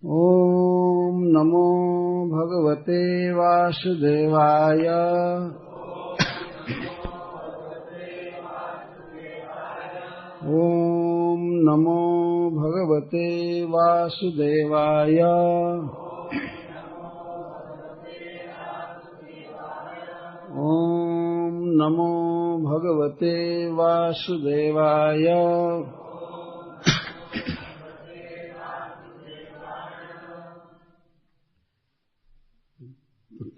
ॐ नमो भगवते वासुदेवाय। ॐ नमो भगवते वासुदेवाय। ॐ नमो भगवते वासुदेवाय।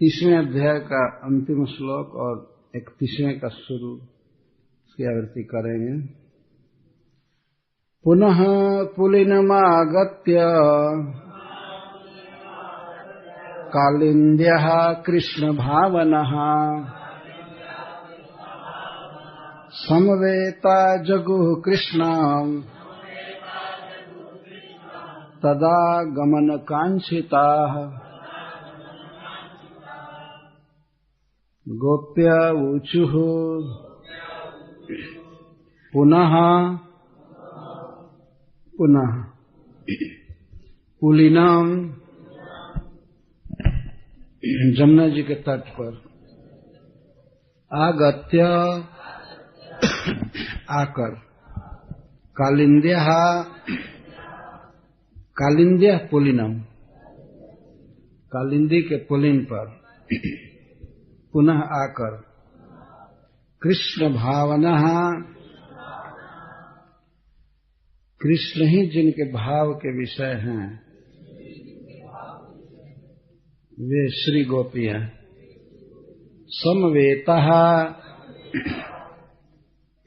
तीसवें अध्याय का अंतिम श्लोक और 31वें का शुरू, इसकी आवृत्ति करेंगे। पुनः पुलिनमागत्य कालिन्द्यः कृष्णभावनः समवेता जगुः कृष्णं तदा गमनकाङ्क्षिताः गोप्य ऊचुः पुनः पुनः पुलिनम, जमुना जी के तट पर, आगत्य आकर, कालिन्द्य कालिन्द्य पुलिनम, कालिंदी के पुलिन पर पुनः आकर, कृष्ण भावना, कृष्ण ही जिनके भाव के विषय हैं वे श्री गोपियां, समवेता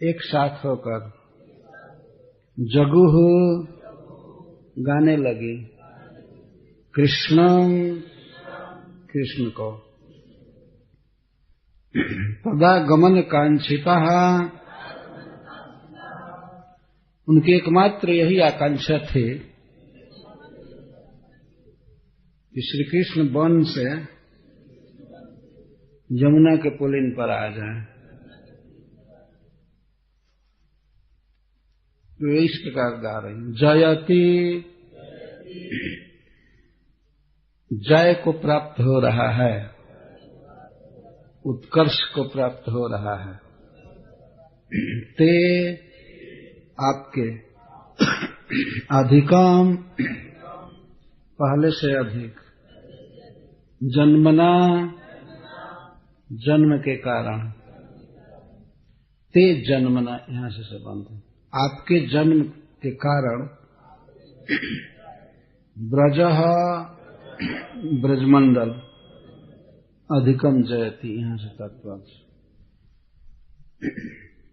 एक साथ होकर, जगुः गाने लगी, कृष्णं कृष्ण को, तदा गमन कांक्षिता, उनकी एकमात्र यही आकांक्षा थी कि श्री कृष्ण वन से यमुना के पुलिन पर आ जाए। तो इस प्रकार गा रही, जयति, जय को प्राप्त हो रहा है, उत्कर्ष को प्राप्त हो रहा है। ते आपके, अधिकम पहले से अधिक, जन्मना जन्म के कारण, ते जन्मना यहां से संबंध है, आपके जन्म के कारण, ब्रजः ब्रजमंडल, अधिकम जयति यहां से तात्पर्य,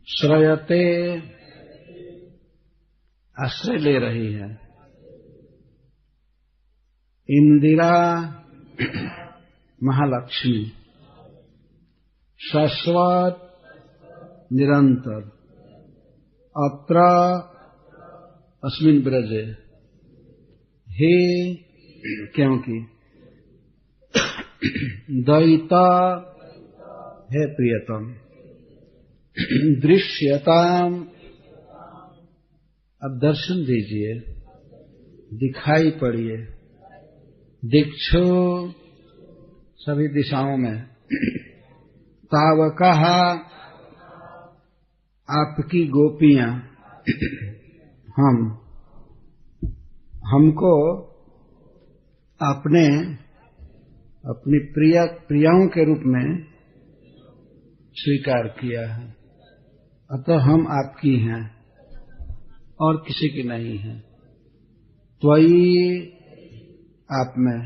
श्रयते आश्रय ले रही है, इंदिरा महालक्ष्मी, शाश्वत निरंतर, अत्र अस्मिन् ब्रजे, हे क्योंकि, दयिता है प्रियतम, दृश्यताम अब दर्शन दीजिए, दिखाई पड़िए, दिक्षु सभी दिशाओं में, तावकः आपकी गोपियां, हमको अपनी प्रियाओं के रूप में स्वीकार किया है, अतः हम आपकी हैं और किसी की नहीं है। त्वयि आप में,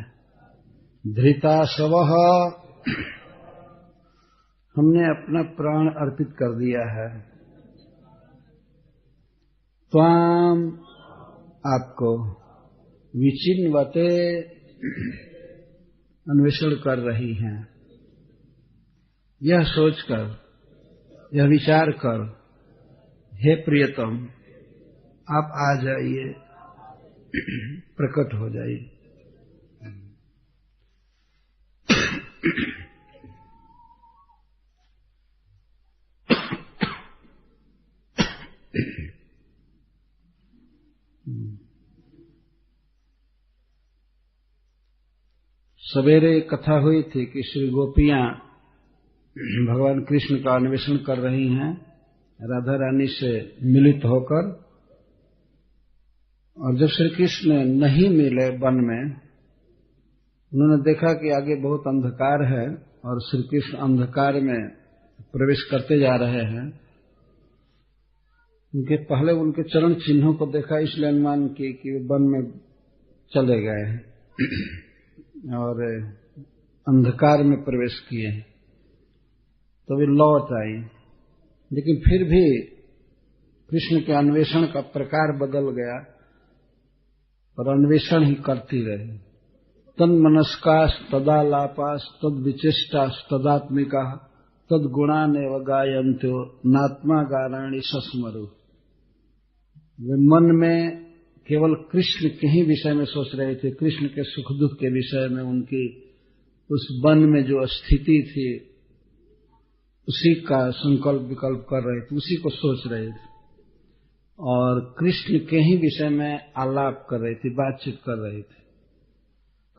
धृताशवः हमने अपना प्राण अर्पित कर दिया है, त्वाम आपको, विचिन्वते अन्वेषण कर रही हैं, यह सोचकर, यह विचार कर, हे प्रियतम आप आ जाइए, प्रकट हो जाइए। सवेरे कथा हुई थी कि श्री गोपियां भगवान कृष्ण का अन्वेषण कर रही हैं राधा रानी से मिलित होकर, और जब श्री कृष्ण नहीं मिले वन में, उन्होंने देखा कि आगे बहुत अंधकार है और श्री कृष्ण अंधकार में प्रवेश करते जा रहे हैं। उनके पहले उनके चरण चिन्हों को देखा, इसलिए अनुमान की कि वे वन में चले गए हैं और अंधकार में प्रवेश किए, तो वे लौट आई। लेकिन फिर भी कृष्ण के अन्वेषण का प्रकार बदल गया और अन्वेषण ही करती रही। तन्मनस्कास तदालापास तद विचेष्टास तदात्मिका तद गुणानेव गायन्त्यो नात्मा गाराणि सस्मरु। वे मन में केवल कृष्ण के ही विषय में सोच रहे थे, कृष्ण के सुख दुख के विषय में, उनकी उस वन में जो स्थिति थी उसी का संकल्प विकल्प कर रहे थे, उसी को सोच रहे थे और कृष्ण के ही विषय में आलाप कर रही थी, बातचीत कर रही थी।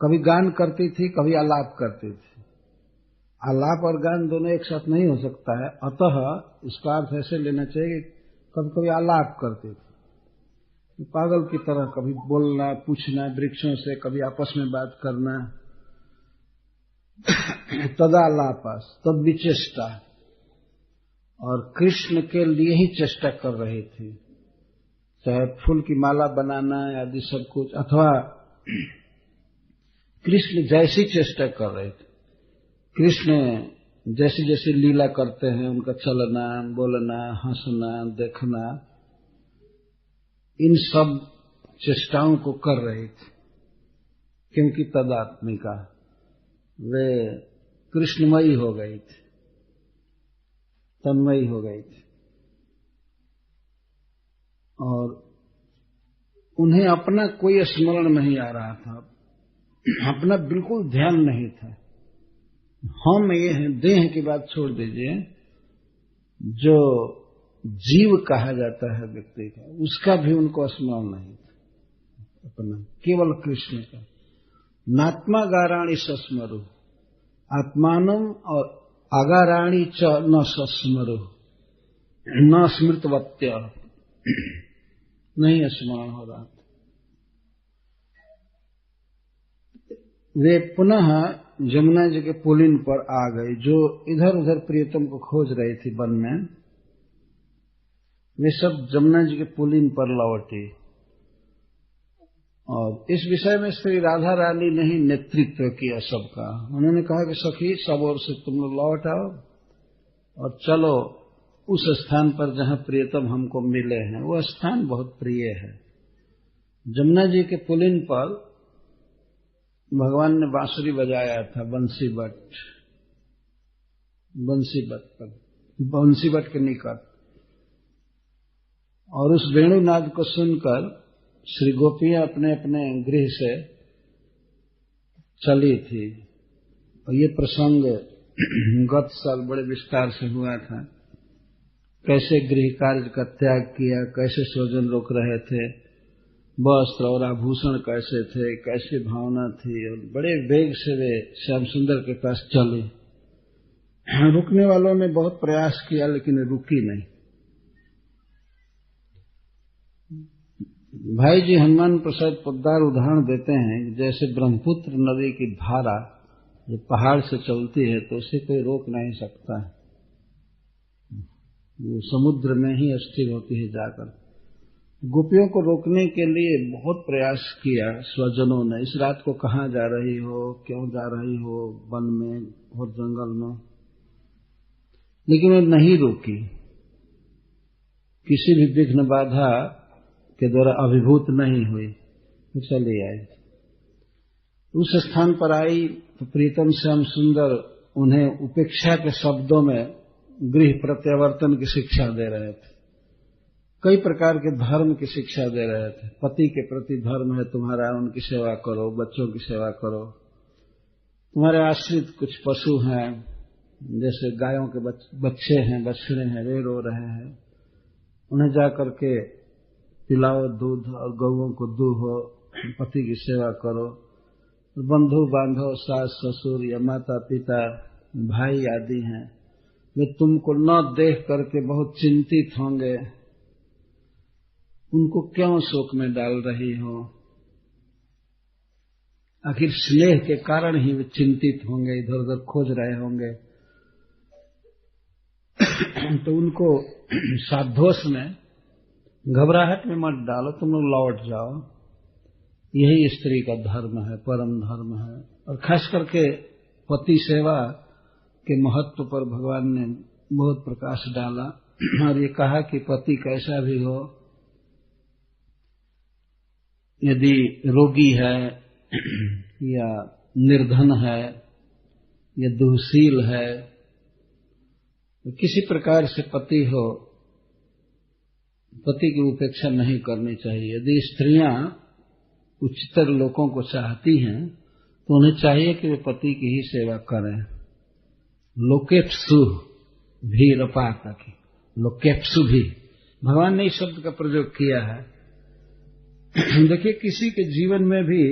कभी गान करती थी, कभी आलाप करती थी। आलाप और गान दोनों एक साथ नहीं हो सकता है, अतः इसका अर्थ ऐसे लेना चाहिए कि कभी कभी आलाप करती थी, पागल की तरह कभी बोलना, पूछना वृक्षों से, कभी आपस में बात करना। तदालापास तद विचेष्टा, और कृष्ण के लिए ही चेष्टा कर रही थी, चाहे फूल की माला बनाना आदि सब कुछ, अथवा कृष्ण जैसी चेष्टा कर रहे थे। कृष्ण जैसी जैसी लीला करते हैं, उनका चलना, बोलना, हंसना, देखना, इन सब चेष्टाओं को कर रही थी, क्योंकि तदात्मिका वे कृष्णमयी हो गई थी, तन्मयी हो गई थी, और उन्हें अपना कोई स्मरण नहीं आ रहा था, अपना बिल्कुल ध्यान नहीं था। हम ये हैं, देह की बात छोड़ दीजिए, जो जीव कहा जाता है व्यक्ति का, उसका भी उनको स्मरण नहीं था अपना, केवल कृष्ण का। नात्मा गाराणी सस्मरु, आत्मानम और आगाराणी च न सस्मरु न स्मृतवत्य, नहीं स्मरण हो रहा था। वे पुनः जमुना जी के पुलिन पर आ गए, जो इधर उधर प्रियतम को खोज रही थी वन में, वे सब जमुना जी के पुलिन पर लौटी। और इस विषय में श्री राधा रानी ने ही नेतृत्व किया सबका। उन्होंने कहा कि सखी, सब ओर से तुम लोग लौट आओ और चलो उस स्थान पर जहां प्रियतम हमको मिले हैं। वो स्थान बहुत प्रिय है। जमुना जी के पुलिन पर भगवान ने बांसुरी बजाया था, बंसी बट के निकट, और उस वेणुनाद को सुनकर श्री गोपियां अपने अपने गृह से चली थी। और ये प्रसंग गत साल बड़े विस्तार से हुआ था, कैसे गृह कार्य का त्याग किया, कैसे स्वजन रोक रहे थे, वस्त्र और आभूषण कैसे थे, कैसी भावना थी, और बड़े वेग से वे श्याम सुंदर के पास चले। रुकने वालों ने बहुत प्रयास किया, लेकिन रुकी नहीं। भाई जी हनुमान प्रसाद पोद्दार उदाहरण देते हैं, जैसे ब्रह्मपुत्र नदी की धारा जो पहाड़ से चलती है तो उसे कोई रोक नहीं सकता है, वो समुद्र में ही स्थिर होती है जाकर। गोपियों को रोकने के लिए बहुत प्रयास किया स्वजनों ने, इस रात को कहाँ जा रही हो, क्यों जा रही हो वन में और जंगल में, लेकिन वो नहीं रोकी। किसी भी विघ्न बाधा के द्वारा अभिभूत नहीं हुई, चली आई। उस स्थान पर आई तो प्रीतम श्याम सुंदर उन्हें उपेक्षा के शब्दों में गृह प्रत्यावर्तन की शिक्षा दे रहे थे, कई प्रकार के धर्म की शिक्षा दे रहे थे। पति के प्रति धर्म है तुम्हारा, उनकी सेवा करो, बच्चों की सेवा करो। तुम्हारे आश्रित कुछ पशु हैं, जैसे गायों के बच्चे हैं, बछड़े हैं, वे रो रहे हैं, उन्हें जाकर के पिलाओ दूध और गौओं को दूहो, पति की सेवा करो। बंधु बांधव, सास ससुर या माता पिता, भाई आदि हैं, वे तुमको न देख करके बहुत चिंतित होंगे। उनको क्यों शोक में डाल रही हो? आखिर स्नेह के कारण ही वे चिंतित होंगे, इधर उधर खोज रहे होंगे। तो उनको साधोष में, घबराहट में मत डालो, तुम लोग लौट जाओ। यही स्त्री का धर्म है, परम धर्म है। और खास करके पति सेवा के महत्व पर भगवान ने बहुत प्रकाश डाला और ये कहा कि पति कैसा भी हो, यदि रोगी है या निर्धन है या दुःशील है, तो किसी प्रकार से पति हो, पति की उपेक्षा नहीं करनी चाहिए। यदि स्त्रियां उच्चतर लोगों को चाहती हैं तो उन्हें चाहिए कि वे पति की ही सेवा करें। लोकेप्सु भी रपाता की, लोकेप्सु भी भगवान ने इस शब्द का प्रयोग किया है। देखिए, किसी के जीवन में भी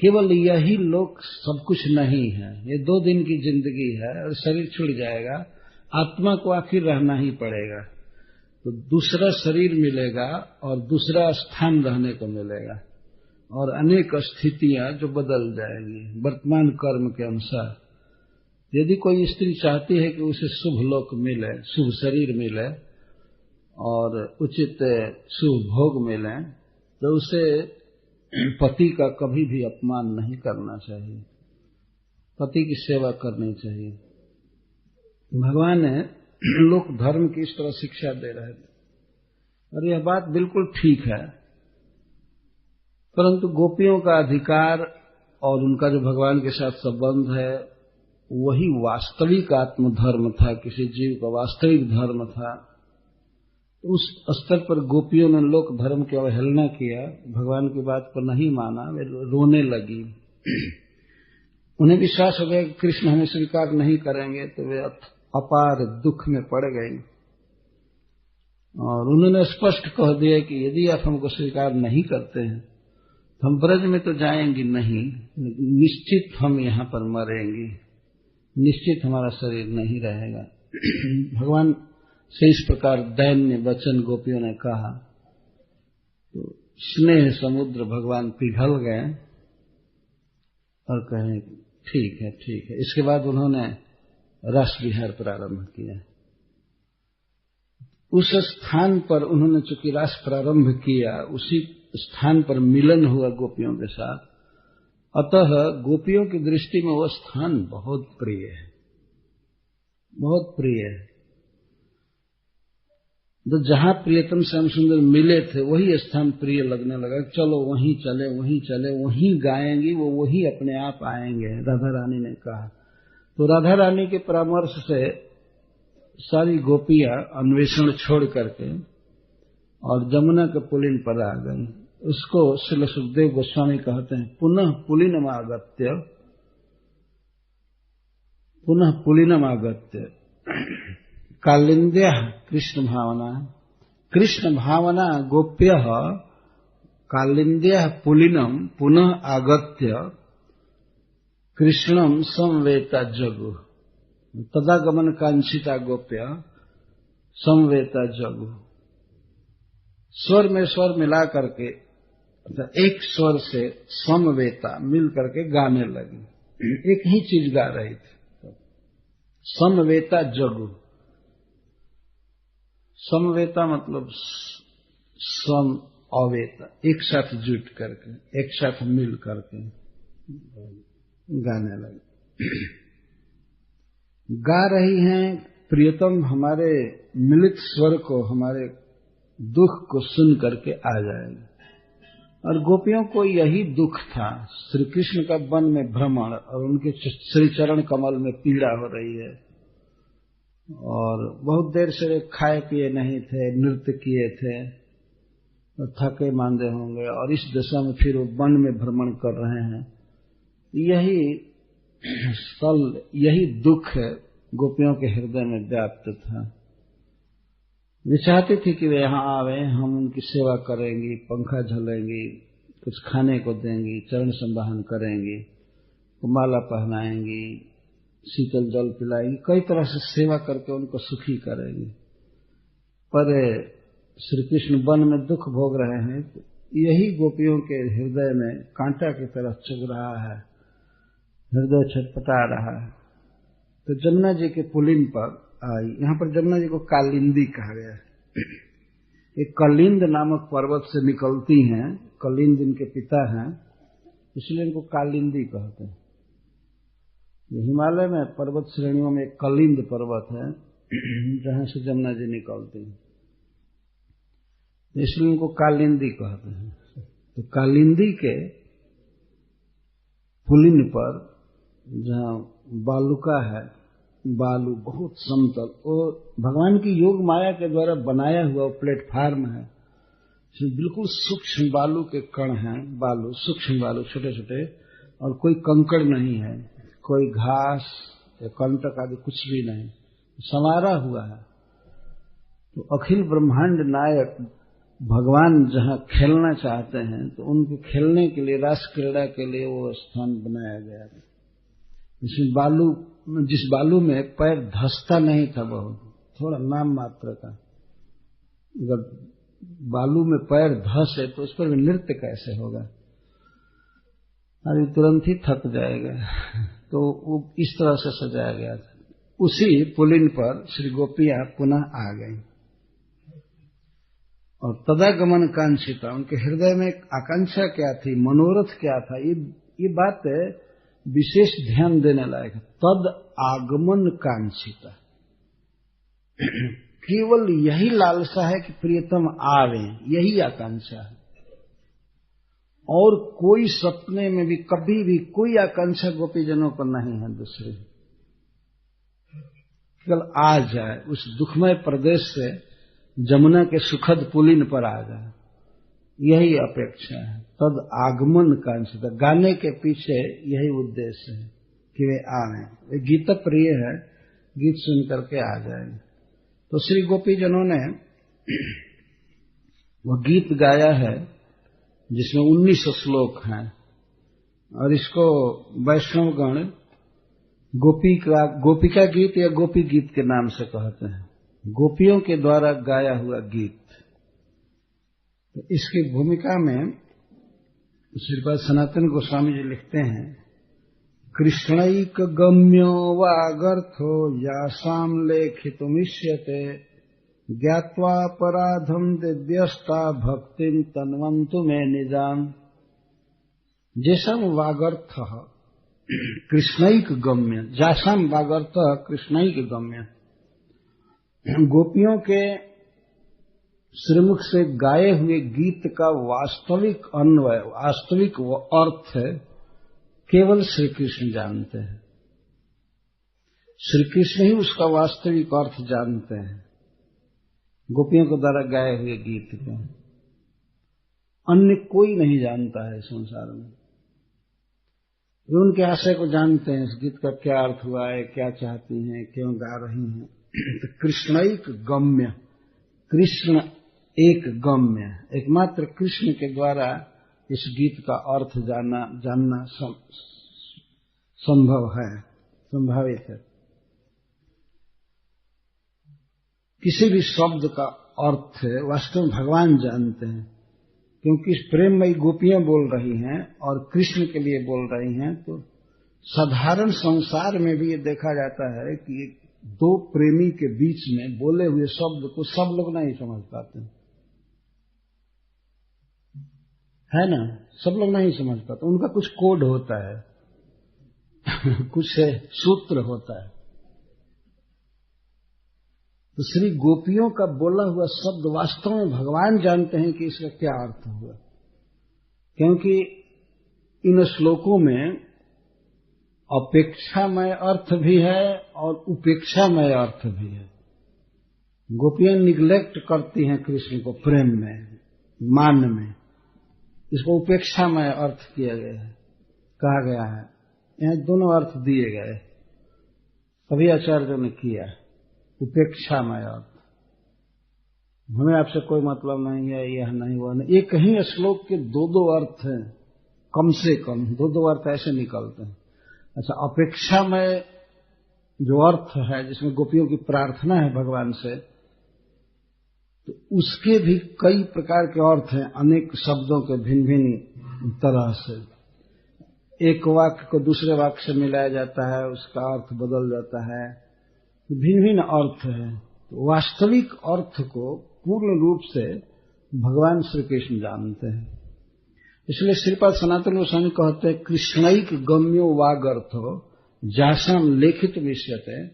केवल यही लोक सब कुछ नहीं है। ये 2 दिन की जिंदगी है और शरीर छूट जाएगा, आत्मा को आखिर रहना ही पड़ेगा। तो दूसरा शरीर मिलेगा और दूसरा स्थान रहने को मिलेगा और अनेक स्थितियां जो बदल जाएंगी वर्तमान कर्म के अनुसार। यदि कोई स्त्री चाहती है कि उसे शुभ लोक मिले, शुभ शरीर मिले और उचित शुभ भोग मिले, तो उसे पति का कभी भी अपमान नहीं करना चाहिए, पति की सेवा करनी चाहिए। भगवान ने लोक धर्म की इस तरह शिक्षा दे रहे थे और यह बात बिल्कुल ठीक है। परंतु गोपियों का अधिकार और उनका जो भगवान के साथ संबंध है, वही वास्तविक आत्मधर्म था, किसी जीव का वास्तविक धर्म था। उस स्तर पर गोपियों ने लोक धर्म की अवहेलना किया, भगवान की बात को नहीं माना, वे रोने लगी। उन्हें विश्वास हो गया कि कृष्ण हमें स्वीकार नहीं करेंगे, तो वे अपार दुख में पड़ गई और उन्होंने स्पष्ट कह दिया कि यदि आप हमको स्वीकार नहीं करते हैं तो हम ब्रज में तो जाएंगे नहीं, निश्चित हम यहाँ पर मरेंगे, निश्चित हमारा शरीर नहीं रहेगा। भगवान से इस प्रकार दैन्य वचन गोपियों ने कहा तो स्नेह समुद्र भगवान पिघल गए और कहे ठीक है, ठीक है। इसके बाद उन्होंने रस विहार प्रारंभ किया। उस स्थान पर उन्होंने चूंकि रस प्रारंभ किया, उसी स्थान पर मिलन हुआ गोपियों के साथ, अतः गोपियों की दृष्टि में वह स्थान बहुत प्रिय है, बहुत प्रिय है। तो जहां प्रियतम श्याम सुंदर मिले थे वही स्थान प्रिय लगने लगा। चलो वहीं चले, वहीं चले, वहीं गाएंगी, वो वही अपने आप आएंगे, राधा रानी ने कहा। तो राधा रानी के परामर्श से सारी गोपियां अन्वेषण छोड़ करके और जमुना के पुलिन पर आ गई। उसको श्रील सुखदेव गोस्वामी कहते हैं पुनः पुलिनमागत्य, पुनः पुलिनमागत्य कालिंद्य कृष्ण भावना, कृष्ण भावना गोप्य कालिंद्य पुलिनम पुनः आगत्य कृष्णम संवेता जगु, तदागमन कांक्षिता गोप्य संवेता जगु। स्वर में स्वर मिला करके, एक स्वर से समवेता मिल करके गाने लगी, एक ही चीज गा रही थी। समवेता जगु, समवेता मतलब सम अवेता, एक साथ जुट करके, एक साथ मिल करके गाने लगी। गा रही हैं प्रियतम हमारे मिलित स्वर को, हमारे दुख को सुन करके आ जाएगा। और गोपियों को यही दुख था, श्री कृष्ण का वन में भ्रमण और उनके श्री चरण कमल में पीड़ा हो रही है और बहुत देर से वे खाए पिए नहीं थे, नृत्य किए थे, थके मांदे होंगे और इस दशा में फिर वो वन में भ्रमण कर रहे हैं। यही दुख गोपियों के हृदय में व्याप्त था। वे चाहती थी कि वे यहां आवे, हम उनकी सेवा करेंगी, पंखा झलेंगी, कुछ खाने को देंगी, चरण संवाहन करेंगी, माला पहनाएंगी, शीतल जल पिलाएंगी, कई तरह से सेवा करके उनको सुखी करेंगी। पर श्री कृष्ण वन में दुख भोग रहे हैं, तो यही गोपियों के हृदय में कांटा की तरह चुभ रहा है, हृदय छटपटा रहा है। तो जमुना जी के पुलिन पर आई। यहाँ पर जमुना जी को कालिंदी कहा गया है। एक कलिंद नामक पर्वत से निकलती हैं, कलिंद इनके पिता हैं, इसलिए इनको कालिंदी कहते हैं। ये हिमालय में पर्वत श्रेणियों में एक कलिंद पर्वत है जहां से जमुना जी निकलती है, इसलिए इनको कालिंदी कहते हैं। तो कालिंदी के पुलिन पर जहां बालुका है, बालू बहुत समतल, और भगवान की योग माया के द्वारा बनाया हुआ प्लेटफार्म है, इसमें बिल्कुल सूक्ष्म बालू के कण हैं, बालू सूक्ष्म बालू छोटे छोटे, और कोई कंकड़ नहीं है, कोई घास या कंटक आदि कुछ भी नहीं, संवारा हुआ है। तो अखिल ब्रह्मांड नायक भगवान जहां खेलना चाहते हैं, तो उनके खेलने के लिए, रास क्रीड़ा के लिए वो स्थान बनाया गया है। इसमें बालू, जिस बालू में पैर धंसता नहीं था, बहुत थोड़ा नाम मात्र का, अगर बालू में पैर धंसे तो उस पर नृत्य कैसे होगा, अरे तुरंत ही थक जाएगा। तो वो इस तरह से सजाया गया था। उसी पुलिन पर श्री गोपियां पुनः आ गई और तदागमन कांक्षिता, उनके हृदय में आकांक्षा क्या थी, मनोरथ क्या था, ये बात विशेष ध्यान देने लायक है। तद आगमन कांक्षिता, केवल यही लालसा है कि प्रियतम आवे, यही आकांक्षा है, और कोई सपने में भी कभी भी कोई आकांक्षा गोपीजनों पर नहीं है दूसरी, केवल आ जाए, उस दुखमय प्रदेश से जमुना के सुखद पुलिन पर आ जाए, यही अपेक्षा है। तद आगमन कांक्षिता, गाने के पीछे यही उद्देश्य है कि वे आए, वे गीत प्रिय है, गीत सुन करके आ जाए। तो श्री गोपीजनों ने वो गीत गाया है जिसमें 19 श्लोक हैं, और इसको वैष्णवगण गोपिका गीत या गोपी गीत के नाम से कहते हैं, गोपियों के द्वारा गाया हुआ गीत। तो इसकी भूमिका में श्रीपाद सनातन गोस्वामी जी लिखते हैं, कृष्णैक गम्यो वागर्थो यासाम लेखितुमिष्यते ज्ञात्वा पराधम दिव्यस्ता भक्तिम तन्वन्तु मे निजाम। जैसाम वागर्थ कृष्णैक गम्य, जासाम वागर्थ कृष्णैक गम्य, गोपियों के श्रीमुख से गाए हुए गीत का वास्तविक अन्वय, वास्तविक अर्थ केवल श्री कृष्ण जानते हैं। श्री कृष्ण ही उसका वास्तविक अर्थ जानते हैं, गोपियों के द्वारा गाए हुए गीत का अन्य कोई नहीं जानता है संसार में। वे उनके आशय को जानते हैं, इस गीत का क्या अर्थ हुआ है, क्या चाहती हैं, क्यों गा रही हैं। तो कृष्णैक गम्य, कृष्ण एक गम्य, एकमात्र कृष्ण के द्वारा इस गीत का अर्थ जानना संभव है, संभावित है। किसी भी शब्द का अर्थ वास्तव में भगवान जानते हैं, क्योंकि इस प्रेममयी गोपियां बोल रही हैं और कृष्ण के लिए बोल रही हैं। तो साधारण संसार में भी ये देखा जाता है कि दो प्रेमी के बीच में बोले हुए शब्द को सब लोग नहीं समझ पाते, है ना, सब लोग नहीं समझ पाते, उनका कुछ कोड होता है कुछ सूत्र होता है। तो श्री गोपियों का बोला हुआ शब्द वास्तव में भगवान जानते हैं कि इसका क्या अर्थ हुआ, क्योंकि इन श्लोकों में अपेक्षामय अर्थ भी है और उपेक्षामय अर्थ भी है। गोपियां निग्लेक्ट करती हैं कृष्ण को प्रेम में, मान में, इसको उपेक्षामय अर्थ किया गया है, कहा गया है। यहाँ दोनों अर्थ दिए गए, सभी आचार्यों ने किया, उपेक्षामय अर्थ। हमें आपसे कोई मतलब नहीं है, यह नहीं वह नहीं। एक ही श्लोक के दो अर्थ हैं, कम से कम दो अर्थ ऐसे निकलते हैं। अच्छा, अपेक्षा में जो अर्थ है जिसमें गोपियों की प्रार्थना है भगवान से, तो उसके भी कई प्रकार के अर्थ हैं, अनेक शब्दों के भिन्न भिन्न तरह से। एक वाक्य को दूसरे वाक्य से मिलाया जाता है, उसका अर्थ बदल जाता है, भिन्न भिन्न अर्थ है। तो वास्तविक अर्थ को पूर्ण रूप से भगवान श्री कृष्ण जानते हैं। इसलिए श्रीपाद सनातन गोस्वामी कहते हैं, कृष्णैक गम्यो वागर्थो जासम लेखित विषयते।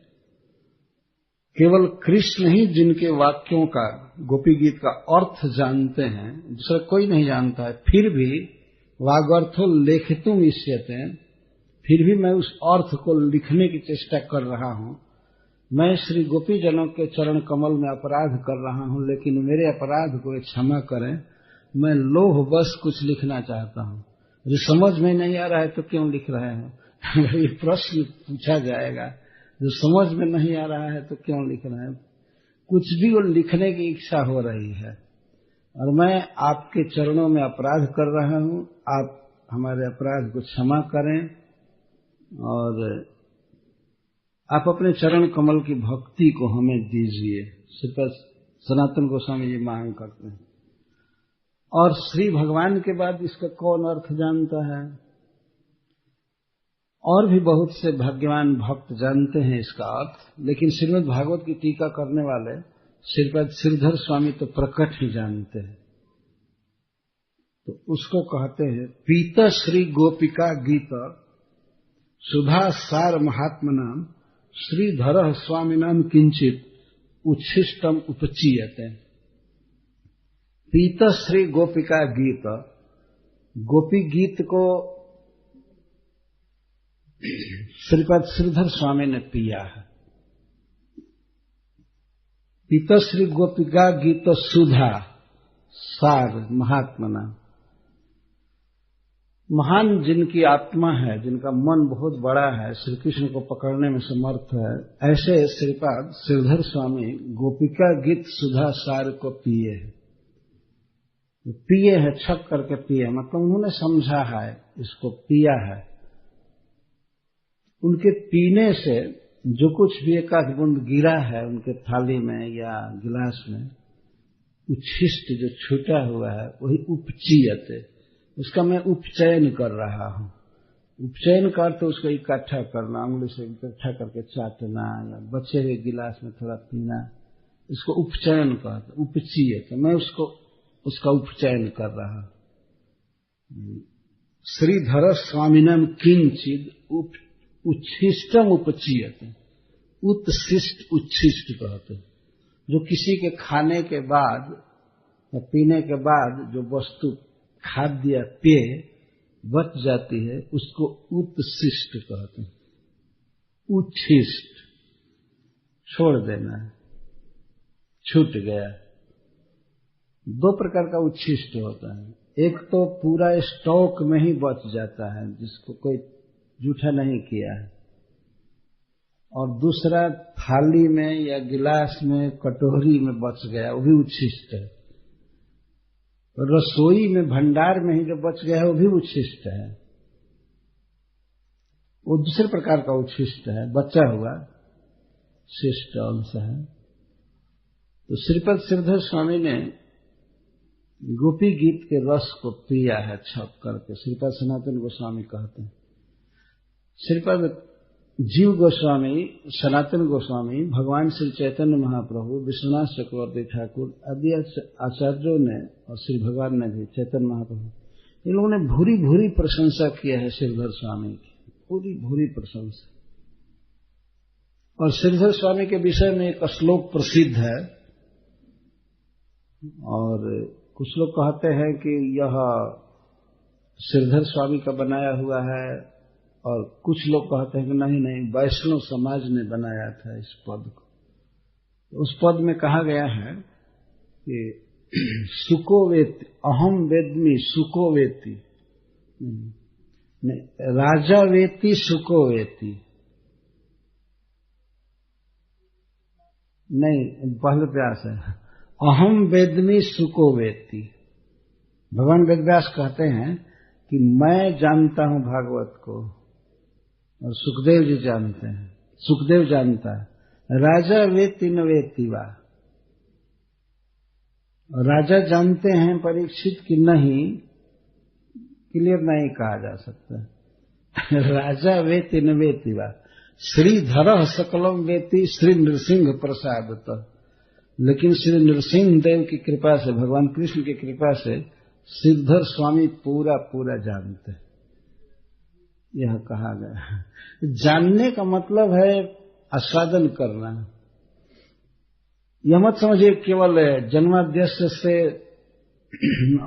केवल कृष्ण ही जिनके वाक्यों का, गोपी गीत का अर्थ जानते हैं, दूसरा कोई नहीं जानता है। फिर भी वागर्थो लेखितुम विषयते, फिर भी मैं उस अर्थ को लिखने की चेष्टा कर रहा हूं। मैं श्री गोपी जनों के चरण कमल में अपराध कर रहा हूं, लेकिन मेरे अपराध को क्षमा करें। मैं लोभ बस कुछ लिखना चाहता हूं, जो समझ में नहीं आ रहा है तो क्यों लिख रहे हैं ये प्रश्न पूछा जाएगा। जो समझ में नहीं आ रहा है तो क्यों लिख रहे हैं? कुछ भी वो लिखने की इच्छा हो रही है, और मैं आपके चरणों में अपराध कर रहा हूं। आप हमारे अपराध को क्षमा करें और आप अपने चरण कमल की भक्ति को हमें दीजिए। श्रीपाद सनातन गोस्वामी जी मांग करते हैं। और श्री भगवान के बाद इसका कौन अर्थ जानता है? और भी बहुत से भाग्यवान भक्त जानते हैं इसका अर्थ, लेकिन श्रीमद् भागवत की टीका करने वाले श्रीपाद श्रीधर स्वामी तो प्रकट ही जानते हैं। तो उसको कहते हैं, पीत श्री गोपिका गीत सुधा सार महात्मनाम श्रीधर स्वामिनाम किंचित उच्छिष्टम उपचीयते। पीत श्री गोपिका गीत, गोपी गीत को श्रीपाद श्रीधर स्वामी ने पिया है। पीत श्री गोपिका गीत सुधा सार महात्मना, महान जिनकी आत्मा है, जिनका मन बहुत बड़ा है, श्री कृष्ण को पकड़ने में समर्थ है, ऐसे श्रीपाद श्रीधर स्वामी गोपिका गीत सुधा सार को पिए है। पिए है, छक करके पिए, मतलब उन्होंने समझा है, इसको पिया है। उनके पीने से जो कुछ भी एक आध बूंद गिरा है उनके थाली में या गिलास में, उच्छिष्ट जो छूटा हुआ है, वही उपचीयते, उसका मैं उपचयन कर रहा हूं। उपचयन कर तो उसको इकट्ठा करना, उंगली से इकट्ठा करके चाटना या बचे हुए गिलास में थोड़ा पीना, इसको उपचयन कहते। उपचीयते, मैं उसका उपचयन कर रहा। श्रीधर स्वामिनम किंचिद उच्छिष्टम उपचीयते, उत्शिष्ट उच्छिष्ट कहते। जो किसी के खाने के बाद या पीने के बाद जो वस्तु खाद्य पेय बच जाती है उसको उत्शिष्ट कहते हैं। उच्छिष्ट छोड़ देना है, छूट गया। दो प्रकार का उच्छिष्ट होता है, एक तो पूरा स्टॉक में ही बच जाता है जिसको कोई जूठा नहीं किया है, और दूसरा थाली में या गिलास में कटोरी में बच गया, वो भी उच्छिष्ट है। रसोई में भंडार में ही जो बच गया है वो भी उच्छिष्ट है, वो दूसरे प्रकार का उच्छिष्ट है, बचा हुआ शिष्ट अंश है। तो श्रीपाद श्रीधर स्वामी ने गोपी गीत के रस को पिया है छप करके, श्रीपाद सनातन गोस्वामी कहते हैं। श्रीपाद जीव गोस्वामी, सनातन गोस्वामी, भगवान श्री चैतन्य महाप्रभु, विश्वनाथ चक्रवर्ती ठाकुर आदि आचार्यों ने और श्री भगवान ने भी, चैतन्य महाप्रभु, इन लोगों ने भूरी भूरी प्रशंसा किया है श्रीधर स्वामी की, पूरी भूरी प्रशंसा। और श्रीधर स्वामी के विषय में एक श्लोक प्रसिद्ध है, और कुछ लोग कहते हैं कि यह श्रीधर स्वामी का बनाया हुआ है, और कुछ लोग कहते हैं कि नहीं नहीं, वैष्णव समाज ने बनाया था इस पद को। उस पद में कहा गया है कि सुको वेति, अहम वेदमी सुको वेति, राजा वेति सुको वेति, नहीं पहले प्यास है, अहम वेदमी सुको वेत्ति। भगवान वेदव्यास कहते हैं कि मैं जानता हूं भागवत को, और सुखदेव जी जानते हैं, सुखदेव जानता है। राजा वेत्ति न वेत्ति वा। राजा जानते हैं, परीक्षित की नहीं, क्लियर नहीं कहा जा सकता। राजा वेत्ति न वेत्ति वा। श्रीधर सकलम वेत्ति श्री नृसिंह प्रसादतः। लेकिन श्री नृसिंह देव की कृपा से, भगवान कृष्ण की कृपा से श्रीधर स्वामी पूरा पूरा जानते हैं, यह कहा गया। जानने का मतलब है आस्वादन करना। यह मत समझिए केवल जन्माद्यस्य से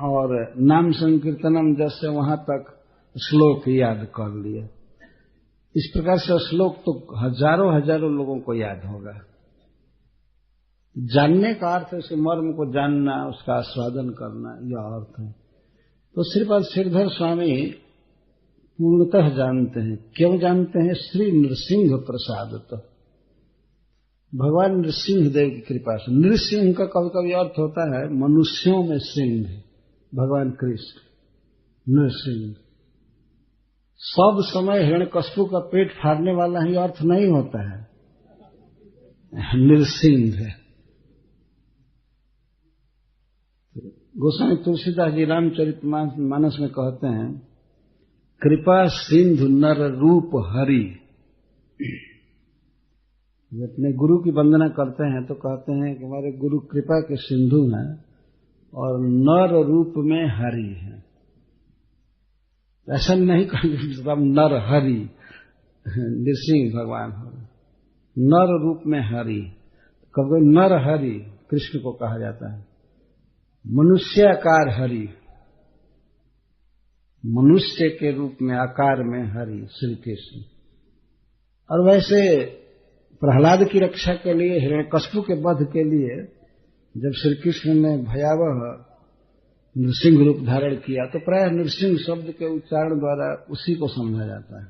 और नाम संकीर्तनम जैसे वहां तक श्लोक याद कर लिया। इस प्रकार से श्लोक तो हजारों हजारों लोगों को याद होगा। जानने का अर्थ है उस मर्म को जानना, उसका आस्वादन करना, यह अर्थ है। तो श्रीपाद श्रीधर स्वामी पूर्णतः जानते हैं। क्यों जानते हैं? श्री नृसिंह प्रसादतः। भगवान नृसिंह देव की कृपा से। नृसिंह का कभी कभी अर्थ होता है मनुष्यों में सिंह, भगवान कृष्ण नृसिंह। सब समय हिरण्यकश्यप का पेट फाड़ने वाला ही अर्थ नहीं होता है नृसिंह है। गोस्वामी तुलसीदास जी रामचरितमानस में कहते हैं, कृपा सिंधु नर रूप हरि। अपने गुरु की वंदना करते हैं तो कहते हैं कि हमारे गुरु कृपा के सिंधु हैं और नर रूप में हरि है। ऐसा नहीं कहते नर हरि, नृसिंह भगवान हो, नर रूप में हरि। कभी नर हरि कृष्ण को कहा जाता है। मनुष्याकार हरि, मनुष्य के रूप में आकार में हरि श्री कृष्ण। और वैसे प्रहलाद की रक्षा के लिए, हिरण्यकश्यप के वध के लिए जब श्री कृष्ण ने भयावह नृसिंह रूप धारण किया तो प्राय नृसिंह शब्द के उच्चारण द्वारा उसी को समझा जाता है।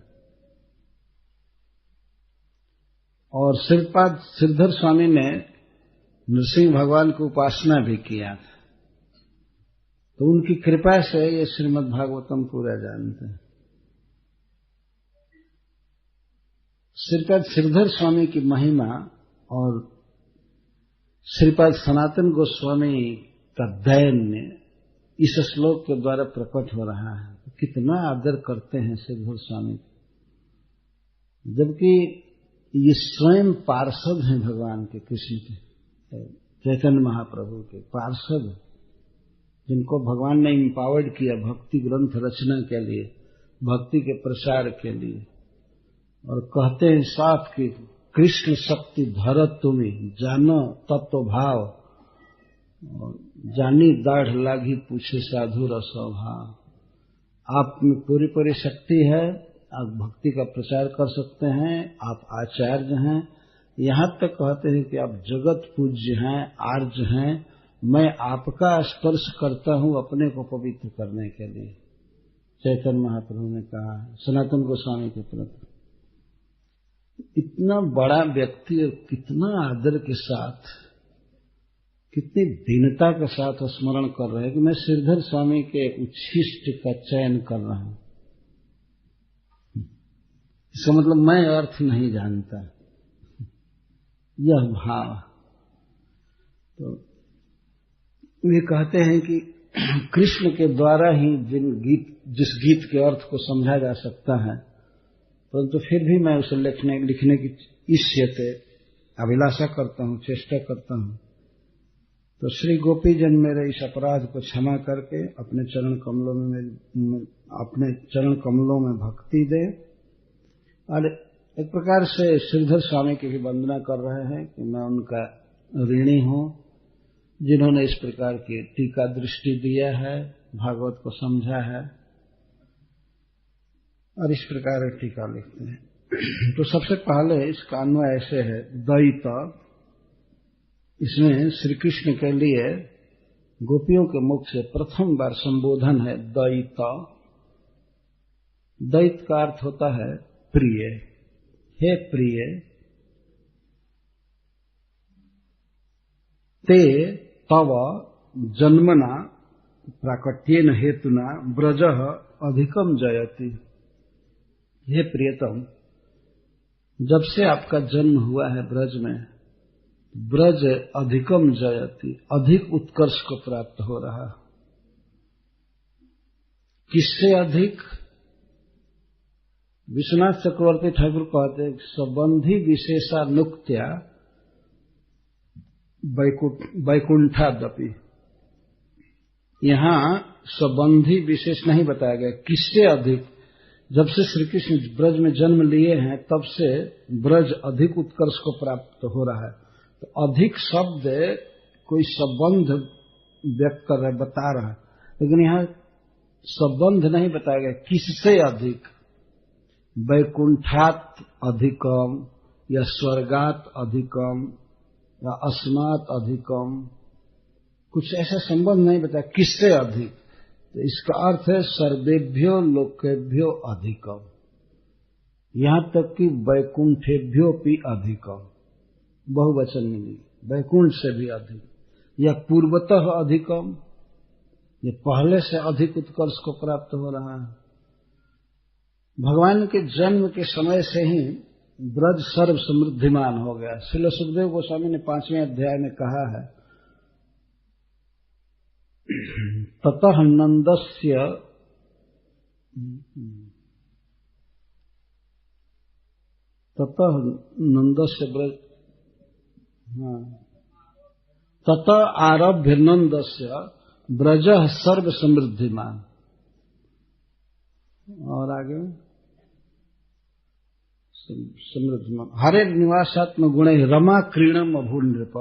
और श्रीपाद श्रीधर स्वामी ने नृसिंह भगवान की उपासना भी किया था, तो उनकी कृपा से ये श्रीमद् भागवतम पूरा जानते हैं। श्रीपाद श्रीधर स्वामी की महिमा और श्रीपाद सनातन गोस्वामी का दैन्य इस श्लोक के द्वारा प्रकट हो रहा है। कितना आदर करते हैं श्रीधर स्वामी, जबकि ये स्वयं पार्षद हैं भगवान के, कृष्ण के, चैतन्य महाप्रभु के पार्षद, जिनको भगवान ने एम्पावर्ड किया भक्ति ग्रंथ रचना के लिए, भक्ति के प्रसार के लिए। और कहते हैं साथ कि कृष्ण शक्ति धरत तुम्हें जानो तत्व भाव, और जानी दाढ़ लागी पूछे साधु रसोभाव। आप में पूरी पूरी शक्ति है, आप भक्ति का प्रचार कर सकते हैं, आप आचार्य हैं। यहां तक कहते हैं कि आप जगत पूज्य हैं, आर्य हैं। मैं आपका स्पर्श करता हूं अपने को पवित्र करने के लिए, चैतन्य महाप्रभु ने कहा सनातन गोस्वामी के प्रति। इतना बड़ा व्यक्ति और कितना आदर के साथ, कितनी दीनता के साथ स्मरण कर रहे हैं कि मैं श्रीधर स्वामी के उच्छिष्ट का चयन कर रहा हूं। इसका मतलब मैं अर्थ नहीं जानता, यह भाव। तो वे कहते हैं कि कृष्ण के द्वारा ही जिस गीत के अर्थ को समझा जा सकता है, परंतु फिर भी मैं उसे लिखने की इष्यते अभिलाषा करता हूं, चेष्टा करता हूं। तो श्री गोपीजन मेरे इस अपराध को क्षमा करके अपने चरण कमलों में भक्ति दे। और एक प्रकार से श्रीधर स्वामी की भी वंदना कर रहे हैं कि मैं उनका ऋणी हूं, जिन्होंने इस प्रकार की टीका दृष्टि दिया है, भागवत को समझा है। और इस प्रकार टीका लिखते हैं। तो सबसे पहले इसका अन्वय ऐसे है, द्वैत। इसमें श्री कृष्ण के लिए गोपियों के मुख से प्रथम बार संबोधन है द्वैत। द्वैत का अर्थ होता है प्रिय। हे प्रिय, ते तव जन्मना प्राकट्येन हेतुना ब्रजः अधिकम जयति। हे प्रियतम, जब से आपका जन्म हुआ है ब्रज में, ब्रज अधिकम जयति, अधिक उत्कर्ष को प्राप्त हो रहा। किससे अधिक? विश्वनाथ चक्रवर्ती ठाकुर कहते हैं, संबंधी विशेषानुक्त्या वैकुंठादपि। यहां संबंधी विशेष नहीं बताया गया, किससे अधिक। जब से श्री कृष्ण ब्रज में जन्म लिए हैं तब से ब्रज अधिक उत्कर्ष को प्राप्त हो रहा है। तो अधिक शब्द कोई संबंध व्यक्त कर रहा है, बता रहा है, लेकिन यहां संबंध नहीं बताया गया किससे अधिक। वैकुंठात अधिकम या स्वर्गात अधिकम या अस्मात् अधिकम, कुछ ऐसा संबंध नहीं बताया किससे अधिक। तो इसका अर्थ है सर्वेभ्यो लोकेभ्यो अधिकम, यहां तक कि वैकुंठेभ्यो भी अधिकम, बहुवचन मिली, वैकुंठ से भी अधिक, या पूर्वतः अधिकम, ये पहले से अधिक उत्कर्ष को प्राप्त हो रहा है। भगवान के जन्म के समय से ही ब्रज सर्व समृद्धिमान हो गया। श्रील सुखदेव गोस्वामी ने 5वें अध्याय में कहा है, ततः नंदस्य ब्रज, ततः आरभ्य नंदस्य ब्रज सर्व समृद्धिमान। और आगे समृद्धिमान हरे निवासात्म गुण रमा क्रीणम अभूल नृप।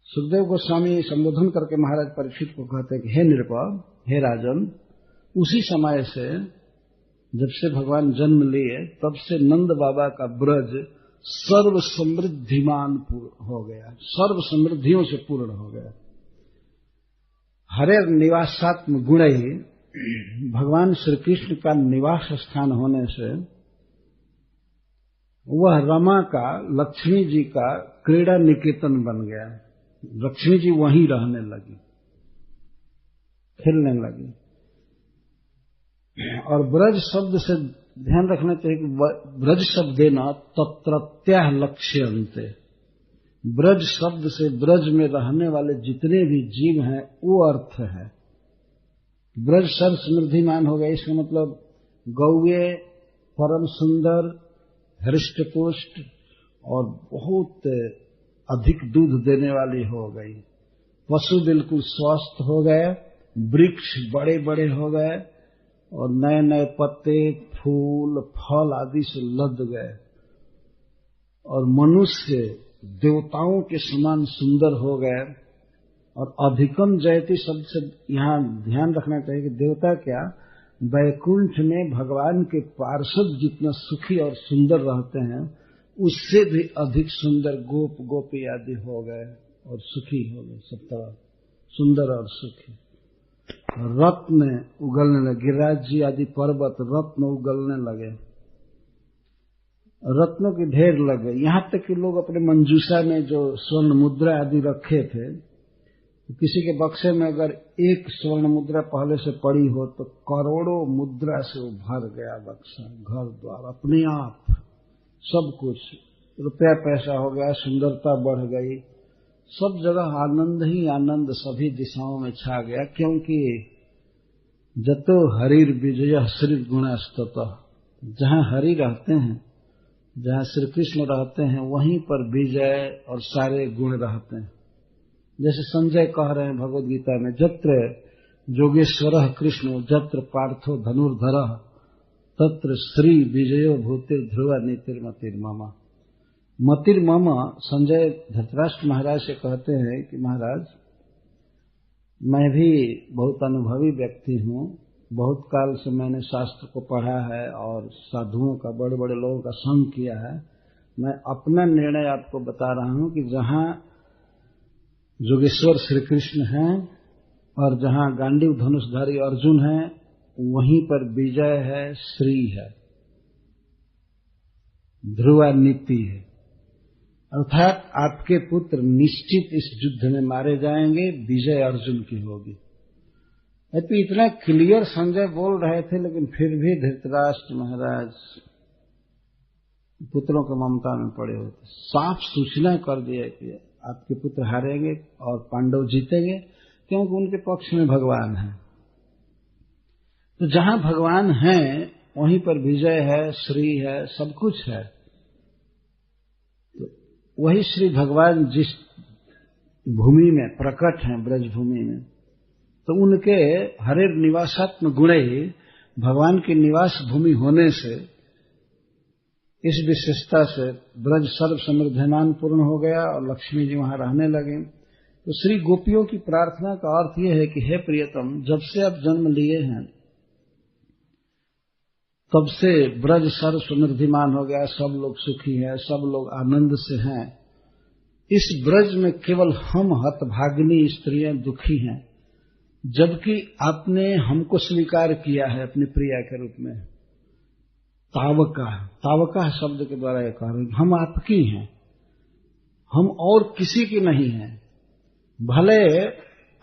सुखदेव गोस्वामी संबोधन करके महाराज परीक्षित को कहते हैं कि हे नृप, हे राजन, उसी समय से जब से भगवान जन्म लिए तब से नंद बाबा का ब्रज सर्व समृद्धिमान हो गया, सर्व समृद्धियों से पूर्ण हो गया। हरे निवासात्म गुण ही भगवान श्री कृष्ण का निवास स्थान होने से वह रमा का, लक्ष्मी जी का क्रीड़ा निकेतन बन गया। लक्ष्मी जी वहीं रहने लगी, खेलने लगी। और ब्रज शब्द से ध्यान रखना चाहिए कि ब्रज शब्द न तत्रत्याह लक्ष्यन्ते, ब्रज शब्द से ब्रज में रहने वाले जितने भी जीव हैं वो अर्थ है। ब्रज सर्व समृद्धिमान हो गया, इसका मतलब गौए परम सुंदर, हृष्टपुष्ट और बहुत अधिक दूध देने वाली हो गई। पशु बिल्कुल स्वस्थ हो गए, वृक्ष बड़े बड़े हो गए और नए नए पत्ते, फूल, फल आदि से लद गए। और मनुष्य देवताओं के समान सुंदर हो गए। और अधिकम जयति शब्द से यहां ध्यान रखना चाहिए कि देवता क्या, वैकुंठ में भगवान के पार्षद जितना सुखी और सुंदर रहते हैं उससे भी अधिक सुंदर गोप गोपी आदि हो गए और सुखी हो गए, सब तरह सुंदर और सुखी। रत्न उगलने लगे, गिरिराज जी आदि पर्वत रत्न उगलने लगे, रत्नों के ढेर लगे। यहां तक कि लोग अपने मंजूषा में जो स्वर्ण मुद्रा आदि रखे थे, किसी के बक्से में अगर एक स्वर्ण मुद्रा पहले से पड़ी हो तो करोड़ों मुद्रा से वो भर गया बक्सा, घर द्वार अपने आप सब कुछ, रुपया पैसा हो गया, सुंदरता बढ़ गई, सब जगह आनंद ही आनंद सभी दिशाओं में छा गया। क्योंकि जतो हरिर विजय श्री गुणास्ततः, जहां हरि रहते हैं, जहां श्री कृष्ण रहते हैं, वहीं पर विजय और सारे गुण रहते हैं। जैसे संजय कह रहे हैं भगवद गीता में, जत्र जोगेश्वरः कृष्ण जत्र पार्थो धनुर्धरः तत्र श्री विजयो भूते ध्रुव नीतिर्मतिर्मम। मतिर्मम संजय धृतराष्ट्र महाराज से कहते हैं कि महाराज, मैं भी बहुत अनुभवी व्यक्ति हूं, बहुत काल से मैंने शास्त्र को पढ़ा है और साधुओं का, बड़े बड़े लोगों का संग किया है। मैं अपना निर्णय आपको बता रहा हूं कि जहां जोगेश्वर श्री कृष्ण हैं और जहां गांडीव धनुषधारी अर्जुन हैं, वहीं पर विजय है, श्री है, ध्रुवा नीति है। अर्थात आपके पुत्र निश्चित इस युद्ध में मारे जाएंगे, विजय अर्जुन की होगी। तो इतना क्लियर संजय बोल रहे थे, लेकिन फिर भी धृतराष्ट्र महाराज पुत्रों के ममता में पड़े होते, साफ सूचना कर दिया कि आपके पुत्र हारेंगे और पांडव जीतेंगे, क्योंकि उनके पक्ष में भगवान है। तो जहां भगवान है वहीं पर विजय है, श्री है, सब कुछ है। तो वही श्री भगवान जिस भूमि में प्रकट हैं, ब्रज भूमि में, तो उनके हरे निवासात्म गुणे भगवान की निवास भूमि होने से, इस विशेषता से ब्रज सर्व समृद्धमान पूर्ण हो गया और लक्ष्मी जी वहां रहने लगे। तो श्री गोपियों की प्रार्थना का अर्थ यह है कि हे प्रियतम, जब से आप जन्म लिए हैं तब से ब्रज सर्व समृद्धिमान हो गया, सब लोग सुखी हैं, सब लोग आनंद से हैं। इस ब्रज में केवल हम हतभागिनी स्त्रियां दुखी हैं, जबकि आपने हमको स्वीकार किया है अपनी प्रिया के रूप में। तावका शब्द के द्वारा यह कह रहे हैं, हम आपकी हैं, हम और किसी की नहीं हैं। भले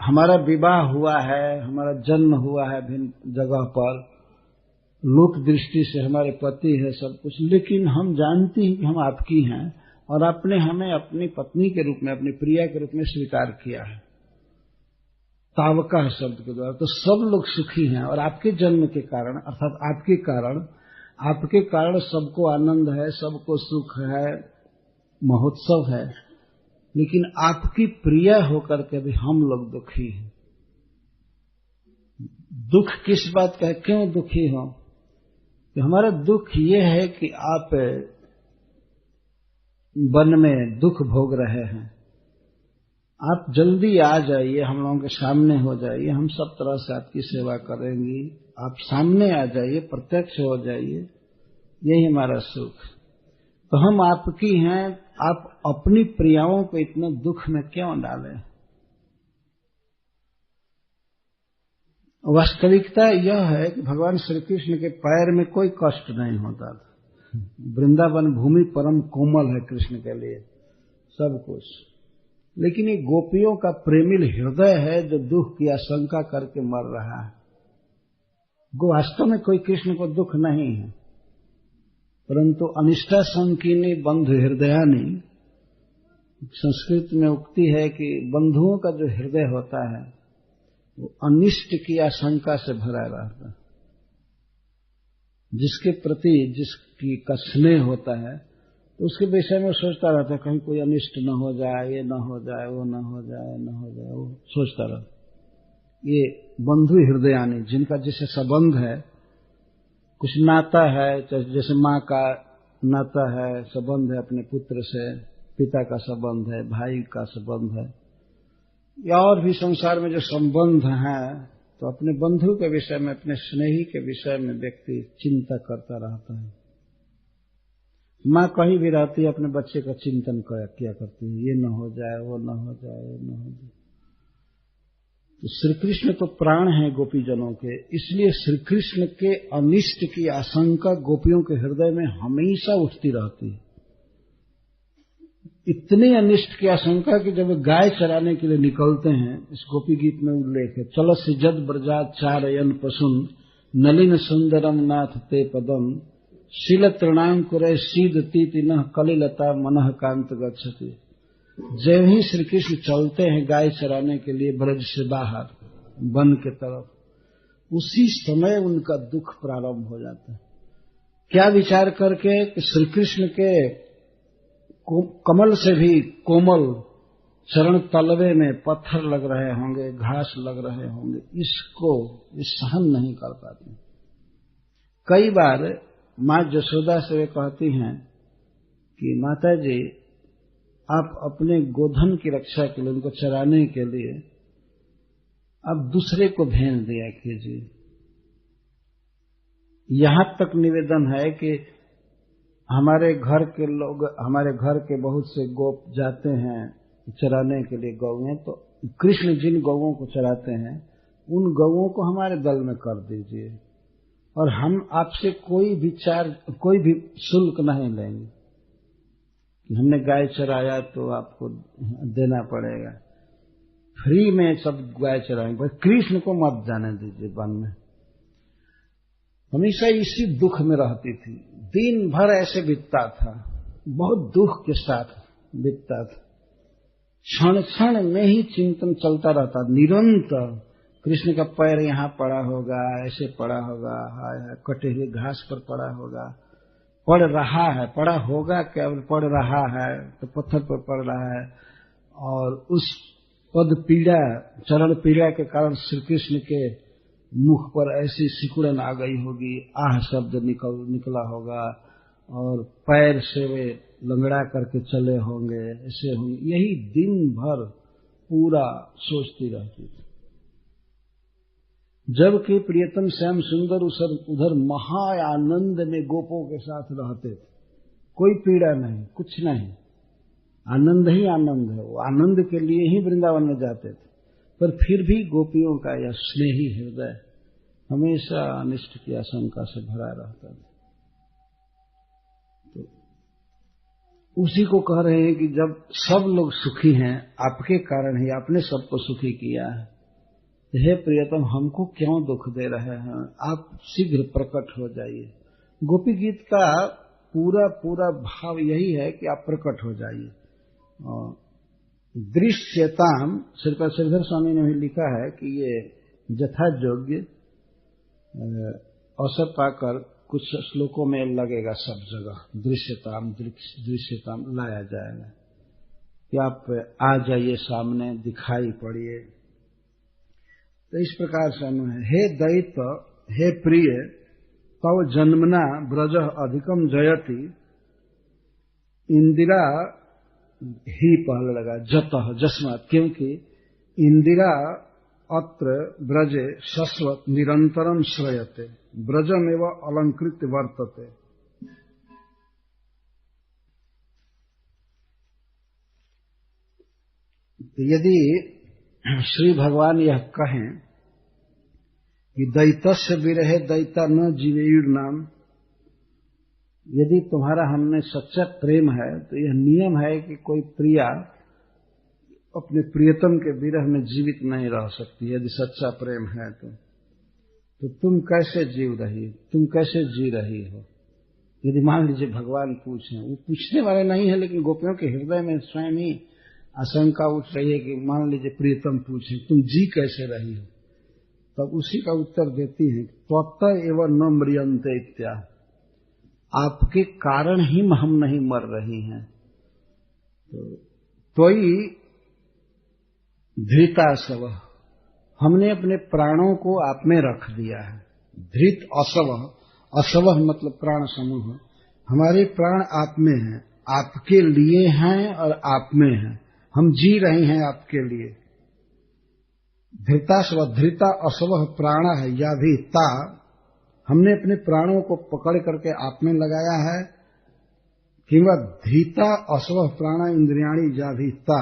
हमारा विवाह हुआ है, हमारा जन्म हुआ है भिन्न जगह पर, लोक दृष्टि से हमारे पति है सब कुछ, लेकिन हम जानती हैं कि हम आपकी हैं और आपने हमें अपनी पत्नी के रूप में, अपनी प्रिया के रूप में स्वीकार किया है। तावका शब्द के द्वारा तो सब लोग सुखी हैं, और आपके जन्म के कारण, अर्थात आपके कारण सबको आनंद है, सबको सुख है, महोत्सव है। लेकिन आपकी प्रिया होकर के भी हम लोग दुखी हैं। दुख किस बात का है, क्यों दुखी हो? तो हमारा दुख ये है कि आप वन में दुख भोग रहे हैं, आप जल्दी आ जाइए, हम लोगों के सामने हो जाइए, हम सब तरह से आपकी सेवा करेंगी, आप सामने आ जाइए, प्रत्यक्ष हो जाइए, यही हमारा सुख। तो हम आपकी हैं, आप अपनी प्रियाओं को इतना दुख में क्यों डालें? वास्तविकता यह है कि भगवान श्री कृष्ण के पैर में कोई कष्ट नहीं होता था। वृंदावन भूमि परम कोमल है कृष्ण के लिए, सब कुछ। लेकिन ये गोपियों का प्रेमिल हृदय है जो दुख की आशंका करके मर रहा है। वास्तव में कोई कृष्ण को दुख नहीं है, परंतु अनिष्टा संकीर्णी बंधु हृदयानी, संस्कृत में उक्ति है कि बंधुओं का जो हृदय होता है वो अनिष्ट की आशंका से भरा रहता है। जिसके प्रति जिसकी का स्नेह होता है तो उसके विषय में सोचता रहता है, कहीं कोई अनिष्ट न हो जाए, ये न हो जाए, वो न हो जाए, न हो जाए, वो सोचता रहता। ये बंधु हृदयानी, जिनका जिससे संबंध है, कुछ नाता है, जैसे माँ का नाता है, संबंध है अपने पुत्र से, पिता का संबंध है, भाई का संबंध है, या और भी संसार में जो संबंध हैं, तो अपने बंधु के विषय में, अपने स्नेही के विषय में व्यक्ति चिंता करता रहता है। माँ कहीं भी रहती है अपने बच्चे का चिंतन किया करती है, ये न हो जाए, वो न हो जाए, वो न हो जाए। तो श्री कृष्ण तो प्राण है गोपीजनों के, इसलिए श्री कृष्ण के अनिष्ट की आशंका गोपियों के हृदय में हमेशा उठती रहती है। इतनी अनिष्ट की आशंका कि जब गाय चराने के लिए निकलते हैं, इस गोपी गीत में उल्लेख है, चलसि जद ब्रजात चारयन पशुन नलिन सुंदरम नाथ ते पदम शील तृणांकुरे सीद तीति न कलिलता मनः कांत गच्छति। जब ही श्री कृष्ण चलते हैं गाय चराने के लिए ब्रज से बाहर वन के तरफ, उसी समय उनका दुख प्रारंभ हो जाता है। क्या विचार करके कि श्री कृष्ण के कमल से भी कोमल चरण तलवे में पत्थर लग रहे होंगे, घास लग रहे होंगे, इसको सहन नहीं कर पाती। कई बार माँ यशोदा से वे कहती हैं कि माता जी, आप अपने गोधन की रक्षा के लिए, उनको चराने के लिए आप दूसरे को भेज दिया कीजिए। यहां तक निवेदन है कि हमारे घर के लोग, हमारे घर के बहुत से गोप जाते हैं चराने के लिए गौएं, तो कृष्ण जिन गौओं को चराते हैं उन गौओं को हमारे दल में कर दीजिए, और हम आपसे कोई भी शुल्क नहीं लेंगे। हमने गाय चराया तो आपको देना पड़ेगा, फ्री में सब गाय चराएंगे, बस कृष्ण को मत जाने दीजिए। वन में हमेशा इसी दुख में रहती थी, दिन भर ऐसे बीतता था, बहुत दुख के साथ बीतता था, क्षण क्षण में ही चिंतन चलता रहता निरंतर। कृष्ण का पैर यहाँ पड़ा होगा, ऐसे पड़ा होगा, हाय कटे हुए घास पर पड़ा होगा, पड़ रहा है, पड़ा होगा क्या, पड़ रहा है तो पत्थर पर पड़ रहा है। और उस पद पीड़ा, चरण पीड़ा के कारण श्री कृष्ण के मुख पर ऐसी सिकुड़न आ गई होगी, आह शब्द निकला होगा, और पैर से वे लंगड़ा करके चले होंगे, ऐसे होंगे। यही दिन भर पूरा सोचती रहती थी। जबकि प्रियतम श्याम सुंदर उधर महा आनंद में गोपों के साथ रहते थे, कोई पीड़ा नहीं, कुछ नहीं, आनंद ही आनंद है। वो आनंद के लिए ही वृंदावन में जाते थे, पर फिर भी गोपियों का यह स्नेही हृदय हमेशा अनिष्ट की आशंका से भरा रहता था। तो उसी को कह रहे हैं कि जब सब लोग सुखी हैं, आपके कारण ही आपने सबको सुखी किया है, हे प्रियतम हमको क्यों दुख दे रहे हैं, आप शीघ्र प्रकट हो जाइए। गोपी गीत का पूरा पूरा भाव यही है कि आप प्रकट हो जाइए। दृश्यताम, श्रीपाद श्रीधर स्वामी ने भी लिखा है कि ये जथा योग्य अवसर पाकर कुछ श्लोकों में लगेगा सब जगह, दृश्यताम लाया जाएगा कि आप आ जाइए सामने, दिखाई पड़िए। तो इस प्रकार से हे दैत, हे प्रिय, तव जन्मना ब्रज अधिकम जयति, इंदिरा ही पहले लगा, जतः जस्मात्, क्योंकि इंदिरा अत्र ब्रजे शश्वत निरंतरम श्रयते, ब्रजमेव अलंकृत वर्तते। तो यदि श्री भगवान यह कहें कि दैतस्य विरहे दैता न जीवेयुर नाम, यदि तुम्हारा हमने सच्चा प्रेम है तो यह नियम है कि कोई प्रिया अपने प्रियतम के विरह में जीवित नहीं रह सकती। यदि सच्चा प्रेम है तो तुम कैसे जीव रही, तुम कैसे जी रही हो। यदि मान लीजिए भगवान पूछें, वो पूछने वाले नहीं है, लेकिन गोपियों के हृदय में स्वयं ही आशंका उठ रही है कि मान लीजिए प्रियतम पूछे तुम जी कैसे रही हो, तब उसी का उत्तर देती है त्वत्त एव न म्रियन्ते इत्या, आपके कारण ही हम नहीं मर रही हैं। त्वयि धृतासव, हमने अपने प्राणों को आप में रख दिया है। धृत असव, असव मतलब प्राण समूह, हमारे प्राण आप में हैं, आपके लिए हैं और आप में हैं, हम जी रहे हैं आपके लिए। धृतासव, धृता असव प्राण है, या भी ता, हमने अपने प्राणों को पकड़ करके आप में लगाया है। किंवा धीता असव प्राण इंद्रियाणी या भी ता,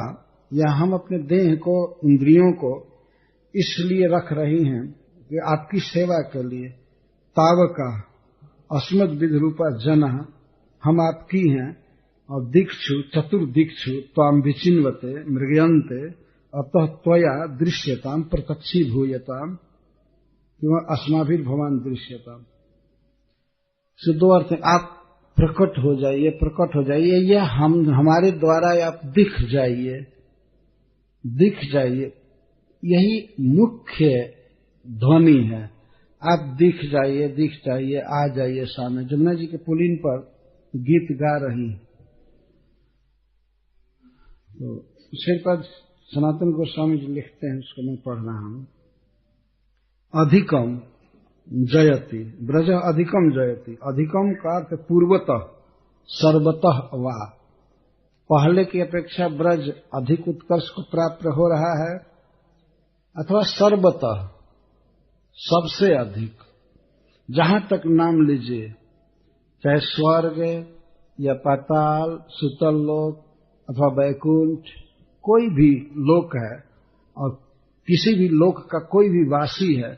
या हम अपने देह को, इंद्रियों को इसलिए रख रही हैं कि आपकी सेवा के लिए। तावका अस्मद विधरूपा जना, हम आपकी हैं। और दीक्षु चतुर्दीक्षु त्वाम विचिन्वते मृगयन्ते अतः त्वया दृश्यताम प्रत्यक्षी भूयताम किंवा अस्माभिर भवान दृश्यताम। से दो अर्थ, आप प्रकट हो जाइए, प्रकट हो जाइए, या हम हमारे द्वारा आप दिख जाइए, दिख जाइए, यही मुख्य ध्वनि है। आप दिख जाइए, दिख जाइए, आ जाइए सामने। जमुना जी के पुलिन पर गीत गा रही, तो श्रीपाद सनातन गोस्वामी जी लिखते हैं, उसको मैं पढ़ रहा हूं। अधिकम जयति, ब्रज अधिकम जयति, अधिकम का अर्थ पूर्वतः, सर्वतः वा, पहले की अपेक्षा ब्रज अधिक उत्कर्ष को प्राप्त हो रहा है, अथवा सर्वतः, सबसे अधिक। जहां तक नाम लीजिए, चाहे स्वर्ग या पाताल, सुतल लोक अथवा वैकुंठ, कोई भी लोक है, और किसी भी लोक का कोई भी वासी है,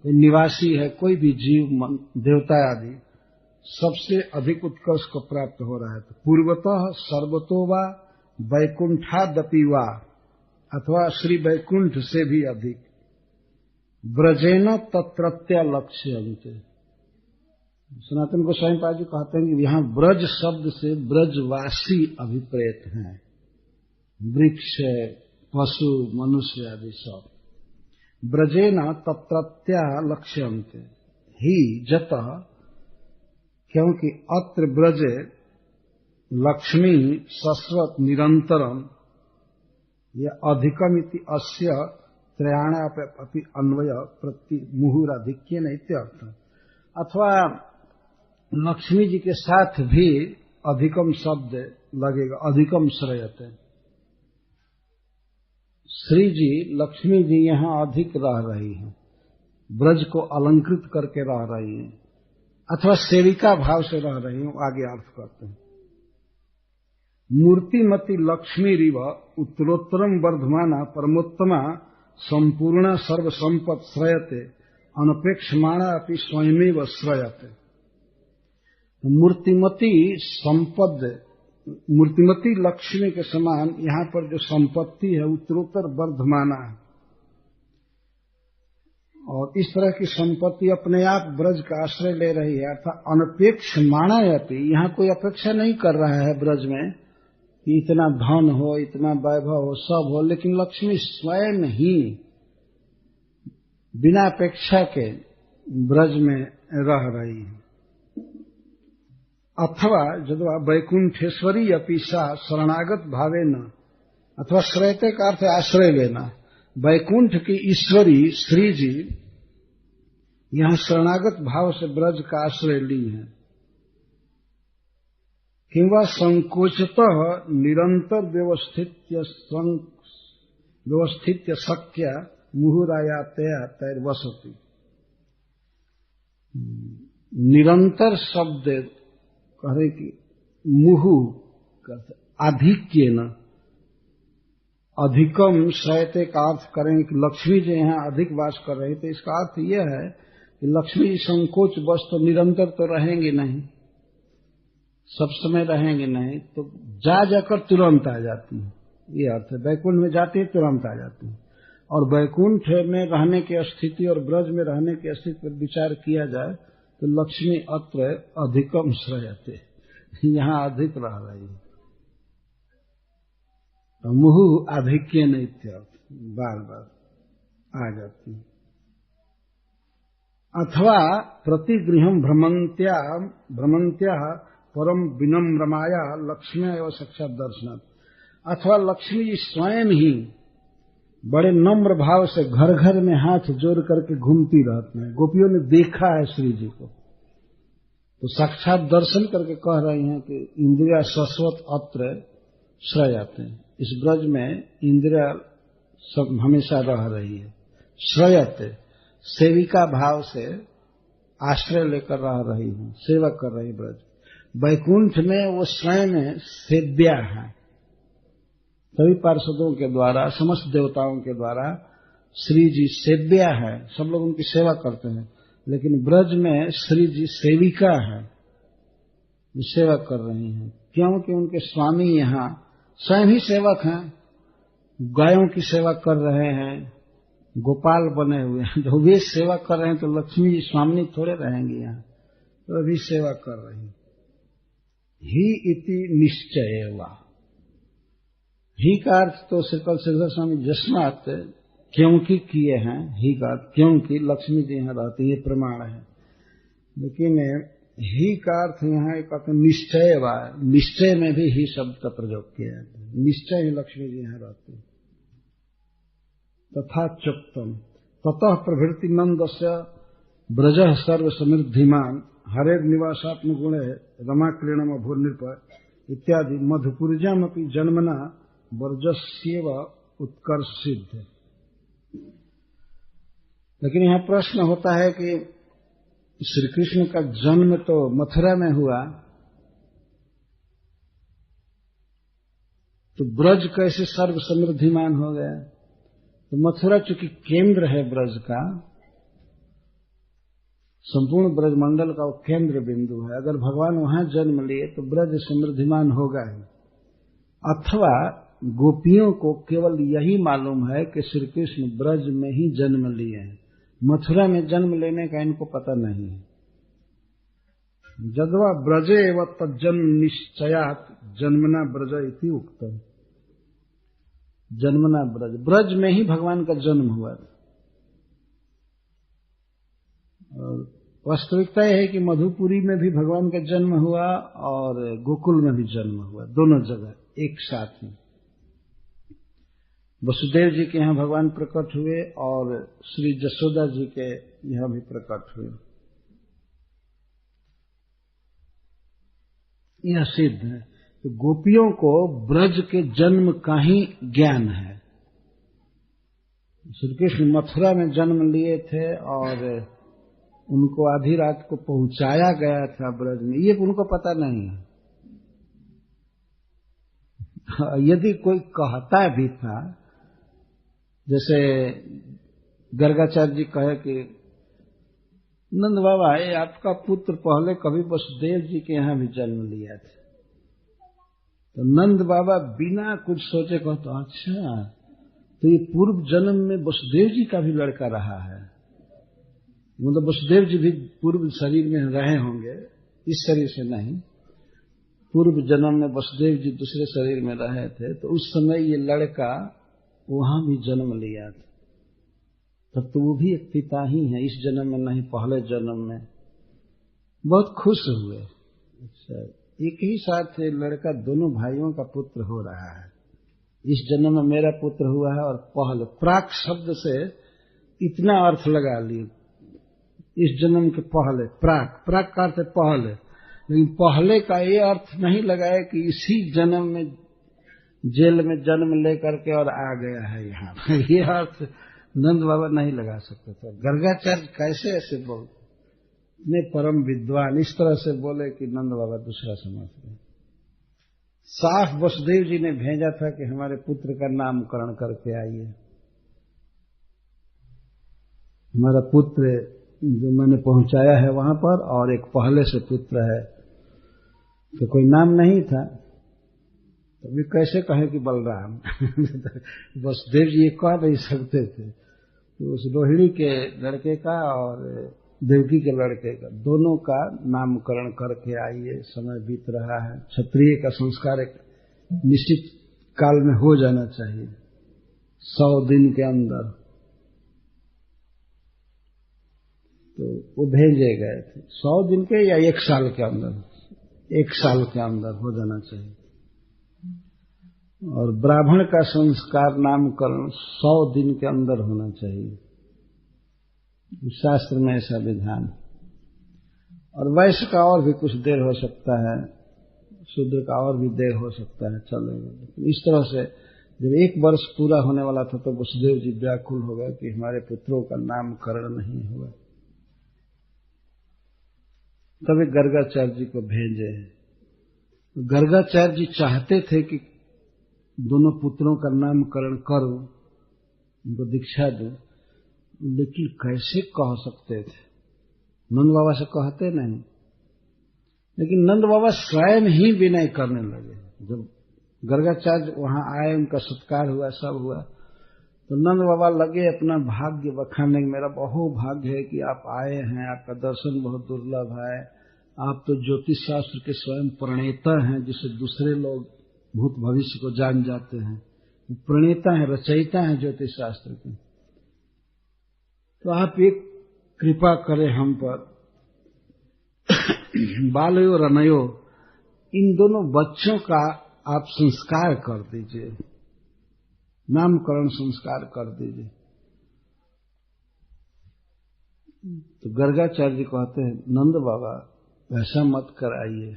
कोई निवासी है, कोई भी जीव देवता आदि, सबसे अधिक उत्कर्ष को प्राप्त हो रहा है। तो पूर्वतः सर्वतो वा वैकुंठादपि वा, अथवा श्री वैकुंठ से भी अधिक, ब्रजेन तत्रत्य लक्ष्यन्ते। सनातन गोस्वामी पाद जी कहते हैं कि यहां ब्रज शब्द से ब्रजवासी अभिप्रेत हैं, वृक्ष, पशु, मनुष्य आदि सब। ब्रजेन तत्रत्य लक्ष्यन्ते ही जतः, क्योंकि अत्र ब्रजे लक्ष्मी शश्वत निरंतरम, यह अधिकमिति अस्य त्रयाणापि अन्वय प्रति मुहुराधिक्येन इत्यर्थ। अथवा लक्ष्मी जी के साथ भी अधिकम शब्द लगेगा, अधिकम श्रयते। श्री जी, लक्ष्मी जी यहां अधिक रह रही हैं, ब्रज को अलंकृत करके रह रही हैं, अथवा सेविका भाव से रह रही हूं, आगे अर्थ करते हैं। मूर्तिमती लक्ष्मी रिव उत्तरोत्तरम वर्धमाना परमोत्तमा संपूर्ण सर्व संपत् श्रयते अनपेक्षमाणा अपि स्वयमेव श्रयते। मूर्तिमती संपद, मूर्तिमती लक्ष्मी के समान यहां पर जो संपत्ति है उत्तरोत्तर वर्धमाना है, और इस तरह की संपत्ति अपने आप ब्रज का आश्रय ले रही है। अर्थात अनपेक्ष माणायति, यहां कोई अपेक्षा नहीं कर रहा है ब्रज में कि इतना धन हो, इतना वैभव हो, सब हो, लेकिन लक्ष्मी स्वयं ही बिना अपेक्षा के ब्रज में रह रही है। अथवा जदवा वैकुंठेश्वरी अपि सा शरणागत भावे न, अथवा श्रयते का अर्थ आश्रय लेना। वैकुंठ की ईश्वरी श्री जी यहां शरणागत भाव से ब्रज का आश्रय ली है। किंवा संकोचतः निरंतर व्यवस्थित्य शक्य मुहुरायातया तैर्वसति। निरंतर शब्द कहे कि मुहु आधिक्येन, अधिकम शयते का अर्थ करें कि लक्ष्मी जी यहाँ अधिक वास कर रही, तो इसका अर्थ यह है कि लक्ष्मी जी संकोच वश तो निरंतर तो रहेंगे नहीं, सब समय रहेंगे नहीं, तो जा जाकर तुरंत आ जाती है, ये अर्थ है। वैकुंठ में जाती है, तुरंत आ जाती है। और वैकुंठ में रहने की स्थिति और ब्रज में रहने की स्थिति पर विचार किया जाए तो लक्ष्मी अत्र अधिकम श्रयते, यहाँ अधिक रह रही है। मुहु आधिक्य नित्यर्थ बार बार आ जाती है। अथवा प्रतिगृहम भ्रमंत्या परम विनम्रमाया लक्ष्मी एवं साक्षात दर्शन। अथवा लक्ष्मी जी स्वयं ही बड़े नम्र भाव से घर घर में हाथ जोड़ करके घूमती रहती हैं। गोपियों ने देखा है श्री जी को, तो साक्षात दर्शन करके कह रही हैं कि इंद्रिया शाश्वत अत्र श्रयते, इस ब्रज में इंद्रिया सब हमेशा रह रही है। श्रयते सेविका भाव से आश्रय लेकर रह रही है, सेवा कर रही ब्रज। वैकुंठ में वो स्वयं सेव्या है, सभी पार्षदों के द्वारा, समस्त देवताओं के द्वारा श्री जी सेव्या है, सब लोग उनकी सेवा करते हैं। लेकिन ब्रज में श्री जी सेविका है, सेवा कर रही हैं, क्योंकि उनके स्वामी यहाँ स्वयं ही सेवक हैं, गायों की सेवा कर रहे हैं, गोपाल बने हुए हैं। जो वे सेवा कर रहे हैं तो लक्ष्मी जी स्वामी थोड़े रहेंगे यहाँ, तो अभी सेवा कर रही हैं। ही इति निश्चय वा, ही का अर्थ तो श्रीपद श्रीधर स्वामी जस्मात क्योंकि किए हैं, ही का क्योंकि लक्ष्मी जी यहाँ रहती है, प्रमाण है। लेकिन ही का अर्थ यहाँ एक निश्चय वा, निश्चय में भी ही शब्द का प्रयोग किया जाता है, निश्चय ही लक्ष्मी जी यहाँ रहती है। तथा चुक्तम ततः प्रभृति नंदस्य ब्रज सर्व समृद्धिमान हरेर निवासात्म गुणे रमा क्रीणम अभूर नृप इत्यादि मधुपुरजाम अपनी जन्मना वर्जस्येव उत्कर्षित। लेकिन यहाँ प्रश्न होता है कि श्री कृष्ण का जन्म तो मथुरा में हुआ, तो ब्रज कैसे सर्व समृद्धिमान हो गया? तो मथुरा चूंकि केंद्र है ब्रज का, संपूर्ण ब्रजमंडल का वो केंद्र बिंदु है। अगर भगवान वहां जन्म लिए तो ब्रज समृद्धिमान होगा ही। अथवा गोपियों को केवल यही मालूम है कि श्री कृष्ण ब्रज में ही जन्म लिए हैं, मथुरा में जन्म लेने का इनको पता नहीं है। जदवा ब्रजे एव तज्जन्म निश्चयात जन्मना ब्रज इति उक्तम। जन्मना ब्रज, ब्रज में ही भगवान का जन्म हुआ था। और वास्तविकता यह है कि मधुपुरी में भी भगवान का जन्म हुआ और गोकुल में भी जन्म हुआ, दोनों जगह एक साथ में। वसुदेव जी के यहाँ भगवान प्रकट हुए और श्री जसोदा जी के यहाँ भी प्रकट हुए। यह सिद्ध है तो गोपियों को ब्रज के जन्म का ही ज्ञान है। श्री कृष्ण मथुरा में जन्म लिए थे और उनको आधी रात को पहुंचाया गया था ब्रज में, ये उनको पता नहीं है। यदि कोई कहता भी था, जैसे गर्गाचार्य जी कहे कि नंद बाबा है आपका पुत्र पहले कभी वसुदेव जी के यहाँ भी जन्म लिया था, तो नंद बाबा बिना कुछ सोचे कहते अच्छा तो ये पूर्व जन्म में वसुदेव जी का भी लड़का रहा है, मतलब वसुदेव जी भी पूर्व शरीर में रहे होंगे, इस शरीर से नहीं, पूर्व जन्म में वसुदेव जी दूसरे शरीर में रहे थे, तो उस समय ये लड़का वहां भी जन्म लिया था, तब तो वो भी एक पिता ही है, इस जन्म में नहीं पहले जन्म में। बहुत खुश हुए। अच्छा, एक ही साथ लड़का दोनों भाइयों का पुत्र हो रहा है, इस जन्म में मेरा पुत्र हुआ है। और पहले प्राक शब्द से इतना अर्थ लगा लिए, इस जन्म के पहले, प्राक, प्राक का अर्थ पहले, लेकिन पहले का ये अर्थ नहीं लगाया कि इसी जन्म में जेल में जन्म लेकर के और आ गया है यहाँ। ये अर्थ नंद बाबा नहीं लगा सकते थे। गर्गाचार्य कैसे ऐसे बोलते, इतने परम विद्वान इस तरह से बोले कि नंद बाबा दूसरा समझ गए। साफ वसुदेव जी ने भेजा था कि हमारे पुत्र का नामकरण करके आइए, हमारा पुत्र जो मैंने पहुंचाया है वहां पर, और एक पहले से पुत्र है, तो कोई नाम नहीं था, तो वे कैसे कहे कि बलराम। वसुदेव जी ये कह नहीं सकते थे, तो उस रोहिणी के लड़के का और देवकी के लड़के का दोनों का नामकरण करके आइए, समय बीत रहा है। क्षत्रिय का संस्कार एक निश्चित काल में हो जाना चाहिए, 100 दिन के अंदर। तो वो भेजे गए थे 100 दिन के या 1 साल के अंदर, 1 साल के अंदर हो जाना चाहिए। और ब्राह्मण का संस्कार नामकरण 100 दिन के अंदर होना चाहिए, शास्त्र में ऐसा विधान। और वैश्य का और भी कुछ देर हो सकता है, शूद्र का और भी देर हो सकता है, चलेगा। इस तरह से जब 1 वर्ष पूरा होने वाला था तो वसुदेव जी व्याकुल हो गए कि हमारे पुत्रों का नामकरण नहीं हुआ। तभी गर्गाचार्य जी को भेजे। गर्गाचार्य जी चाहते थे कि दोनों पुत्रों का नामकरण करो, उनको दीक्षा दो, लेकिन कैसे कह सकते थे, नंद बाबा से कहते नहीं। लेकिन नंद बाबा स्वयं ही विनय करने लगे। जब गर्गाचार्य वहां आए, उनका सत्कार हुआ, सब हुआ, तो नंद बाबा लगे अपना भाग्य बखानने, मेरा बहु भाग्य है कि आप आए हैं, आपका दर्शन बहुत दुर्लभ है, आप तो ज्योतिष शास्त्र के स्वयं प्रणेता हैं, जिसे दूसरे लोग भूत भविष्य को जान जाते हैं, प्रणेता हैं, रचयिता हैं ज्योतिष शास्त्र के। तो आप एक कृपा करें हम पर, बालयो रनयो, इन दोनों बच्चों का आप संस्कार कर दीजिए, नामकरण संस्कार कर दीजिए। तो गर्गाचार्य जी कहते हैं नंद बाबा ऐसा मत कराइए।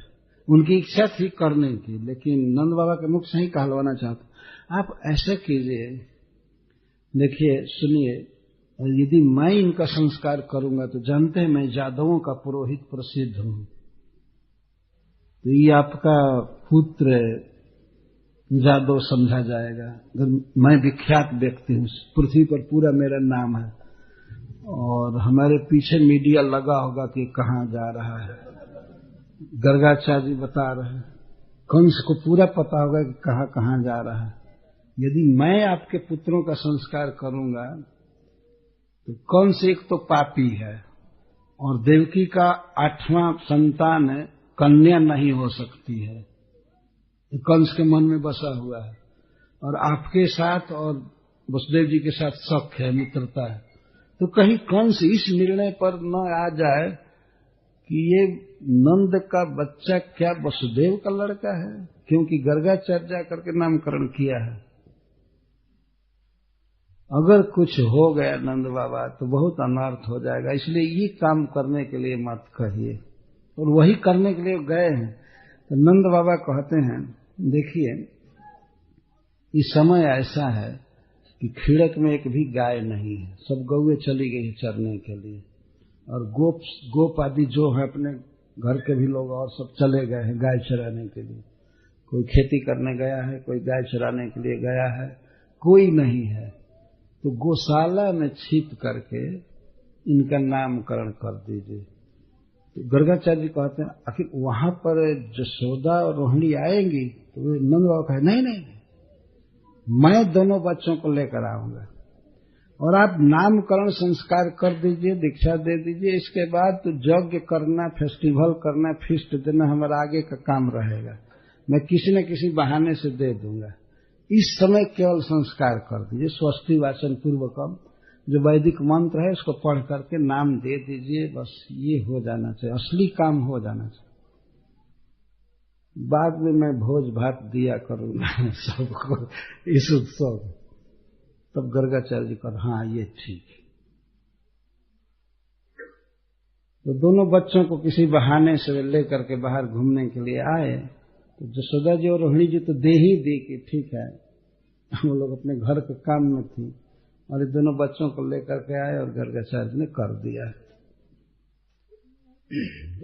उनकी इच्छा थी करने की, लेकिन नंद बाबा के मुख से ही कहलवाना चाहते, आप ऐसा कीजिए, देखिए सुनिए, यदि मैं इनका संस्कार करूंगा तो जानते हैं मैं यादवों का पुरोहित प्रसिद्ध हूं, तो ये आपका पुत्र यादव समझा जाएगा। मैं विख्यात व्यक्ति हूं, पृथ्वी पर पूरा मेरा नाम है, और हमारे पीछे मीडिया लगा होगा कि कहाँ जा रहा है। गर्गाचार्य जी बता रहे हैं, कंस को पूरा पता होगा कि कहाँ जा रहा है। यदि मैं आपके पुत्रों का संस्कार करूंगा तो कंस एक तो पापी है और देवकी का 8वां संतान है, कन्या नहीं हो सकती है। कंस के मन में बसा हुआ है और आपके साथ और वसुदेव जी के साथ शक है, मित्रता है। तो कहीं कंस इस निर्णय पर न आ जाए कि ये नंद का बच्चा क्या वसुदेव का लड़का है, क्योंकि गर्गाचार्य जा करके नामकरण किया है। अगर कुछ हो गया नंद बाबा तो बहुत अनर्थ हो जाएगा, इसलिए ये काम करने के लिए मत कहिए। और वही करने के लिए गए हैं। तो नंद बाबा कहते हैं, देखिए इस समय ऐसा है कि खिड़क में एक भी गाय नहीं है, सब गौएं चली गई है चरने के लिए, और गोप आदि जो है अपने घर के भी लोग और सब चले गए हैं गाय चराने के लिए। कोई खेती करने गया है, कोई गाय चराने के लिए गया है, कोई नहीं है। तो गौशाला में छिप करके इनका नामकरण कर दीजिए। तो गर्गाचार्य जी कहते हैं, आखिर वहां पर जसोदा और रोहिणी आएंगी? तो वे नंद बाबा कहे, नहीं, मैं दोनों बच्चों को लेकर आऊंगा और आप नामकरण संस्कार कर दीजिए, दीक्षा दे दीजिए। इसके बाद तो यज्ञ करना, फेस्टिवल करना, फीस्ट देना हमारा आगे का काम रहेगा। मैं किसी न किसी बहाने से दे दूंगा। इस समय केवल संस्कार कर दीजिए, स्वस्ति वाचन पूर्वकम, जो वैदिक मंत्र है उसको पढ़ करके नाम दे दीजिए। बस ये हो जाना चाहिए, असली काम हो जाना चाहिए। बाद में मैं भोज भात दिया करूंगा सबको इस उत्सव। तब गर्गाचार्य जी कर, हाँ ये ठीक है। तो दोनों बच्चों को किसी बहाने से लेकर के बाहर घूमने के लिए आए। तो जसोदा जी और रोहिणी जी तो दे ही दी कि ठीक है, हम लोग अपने घर के काम में थी, और ये दोनों बच्चों को लेकर के आए और गर्गाचार्य ने कर दिया।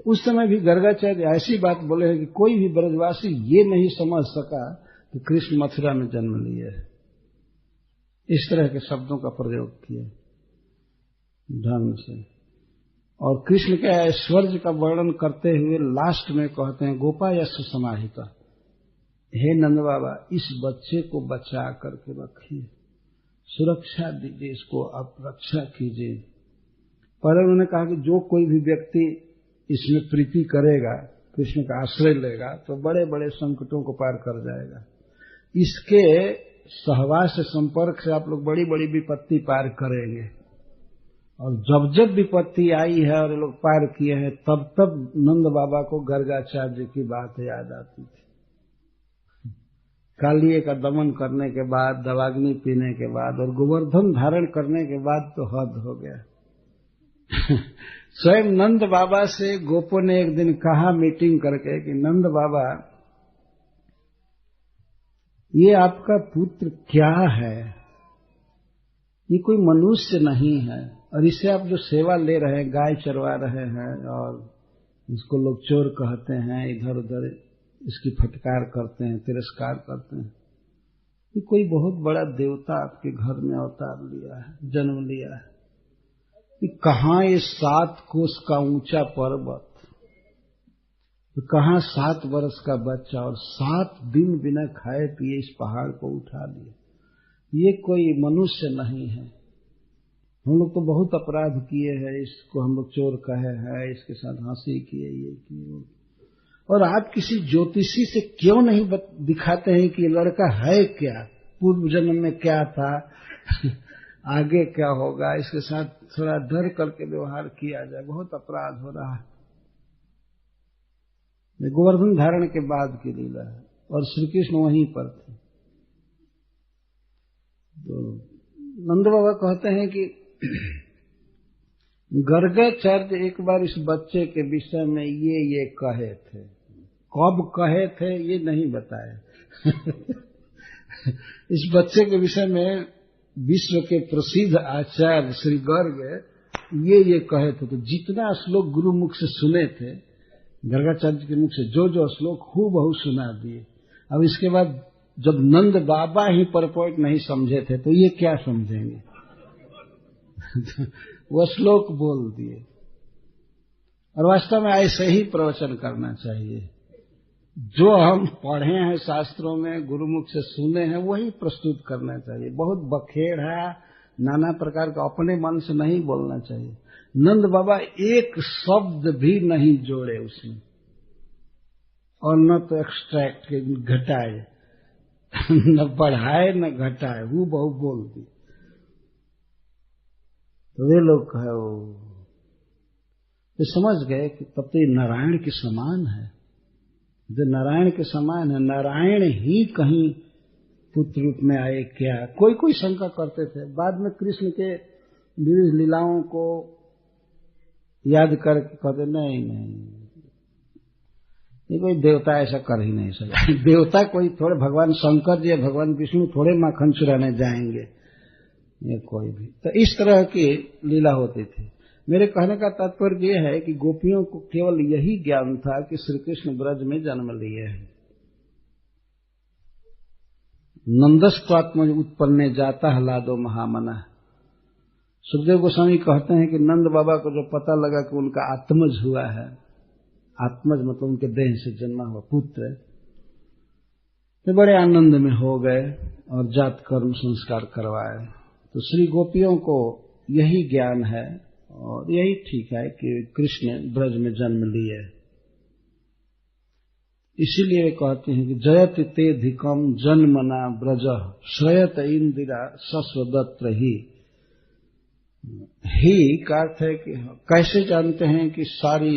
उस समय भी गर्गाचार्य ऐसी बात बोले हैं कि कोई भी ब्रजवासी ये नहीं समझ सका कि कृष्ण मथुरा में जन्म लिए है। इस तरह के शब्दों का प्रयोग किया ढंग से। और कृष्ण के ऐश्वर्य का वर्णन करते हुए लास्ट में कहते हैं, गोपायस्य समाहिता, हे नंद बाबा इस बच्चे को बचा करके रखिए, सुरक्षा दीजिए, इसको आप रक्षा कीजिए। पर उन्होंने कहा कि जो कोई भी व्यक्ति इसमें प्रीति करेगा, कृष्ण का आश्रय लेगा, तो बड़े बड़े संकटों को पार कर जाएगा। इसके सहवास संपर्क से आप लोग बड़ी बड़ी विपत्ति पार करेंगे। और जब जब विपत्ति आई है और ये लोग पार किए हैं, तब तब नंद बाबा को गर्गाचार्य की बात याद आती थी। कालिए का दमन करने के बाद, दवाग्नि पीने के बाद और गोवर्धन धारण करने के बाद तो हद हो गया। स्वयं नंद बाबा से गोपो ने एक दिन कहा मीटिंग करके कि नंद बाबा ये आपका पुत्र क्या है, ये कोई मनुष्य नहीं है, और इसे आप जो सेवा ले रहे हैं, गाय चरवा रहे हैं और इसको लोग चोर कहते हैं, इधर उधर इसकी फटकार करते हैं, तिरस्कार करते हैं, ये कोई बहुत बड़ा देवता आपके घर में अवतार लिया है, जन्म लिया है। कि कहाँ ये 7 कोस का ऊंचा पर्वत, तो कहाँ 7 वर्ष का बच्चा और 7 दिन बिना खाए पिए इस पहाड़ को उठा लिया। ये कोई मनुष्य नहीं है। हम लोग तो बहुत अपराध किए हैं, इसको हम लोग चोर कहे हैं, इसके साथ हंसी किए, ये किए, और आप किसी ज्योतिषी से क्यों नहीं दिखाते हैं कि ये लड़का है क्या, पूर्व जन्म में क्या था, आगे क्या होगा, इसके साथ थोड़ा डर करके व्यवहार किया जाए। बहुत अपराध हो रहा है। गोवर्धन धारण के बाद की लीला है और श्री कृष्ण वहीं पर थे। तो नंद बाबा कहते हैं कि गर्गाचार्य एक बार इस बच्चे के विषय में ये कहे थे, कब कहे थे ये नहीं बताया। इस बच्चे के विषय में विश्व के प्रसिद्ध आचार्य श्री गर्ग ये कहे थे। तो जितना श्लोक गुरु मुख से सुने थे, गर्गाचार्य के मुख से जो श्लोक हूबहू सुना दिए। अब इसके बाद जब नंद बाबा ही परपॉइंट नहीं समझे थे तो ये क्या समझेंगे। वो श्लोक बोल दिए। और वास्तव में ऐसे ही प्रवचन करना चाहिए। जो हम पढ़े हैं शास्त्रों में, गुरुमुख से सुने हैं, वही प्रस्तुत करना चाहिए। बहुत बखेड़ा नाना प्रकार का अपने मन से नहीं बोलना चाहिए। नंद बाबा एक शब्द भी नहीं जोड़े उसमें, और न तो एक्सट्रैक्ट घटाए, न बढ़ाए न घटाए, वो बहुत बोल दी। तो वे लोग कहे वो समझ गए कि तब तो ये नारायण के समान है। जो नारायण के समान है, नारायण ही कहीं पुत्र रूप में आए क्या? कोई कोई शंका करते थे। बाद में कृष्ण के विविध लीलाओं को याद करके कहते नहीं ये कोई देवता ऐसा कर ही नहीं सकता। देवता कोई थोड़े, भगवान शंकर जी या भगवान विष्णु थोड़े माखन चुराने जाएंगे, ये कोई भी। तो इस तरह की लीला होती थी। मेरे कहने का तात्पर्य यह है कि गोपियों को केवल यही ज्ञान था कि श्री कृष्ण ब्रज में जन्म लिए हैं। नंदस्त्वात्मज उत्पन्ने जाता हलादो महामना। सुखदेव गोस्वामी कहते हैं कि नंद बाबा को जो पता लगा कि उनका आत्मज हुआ है, आत्मज मतलब उनके देह से जन्मा हुआ पुत्र, तो बड़े आनंद में हो गए और जात कर्म संस्कार करवाए। तो श्री गोपियों को यही ज्ञान है और यही ठीक है कि कृष्ण ब्रज में जन्म लिए। इसीलिए कहते हैं कि जयति ते धिकम जन्मना ब्रज श्रयत इंदिरा सस्वदत्र ही का अर्थ है कि कैसे जानते हैं कि सारी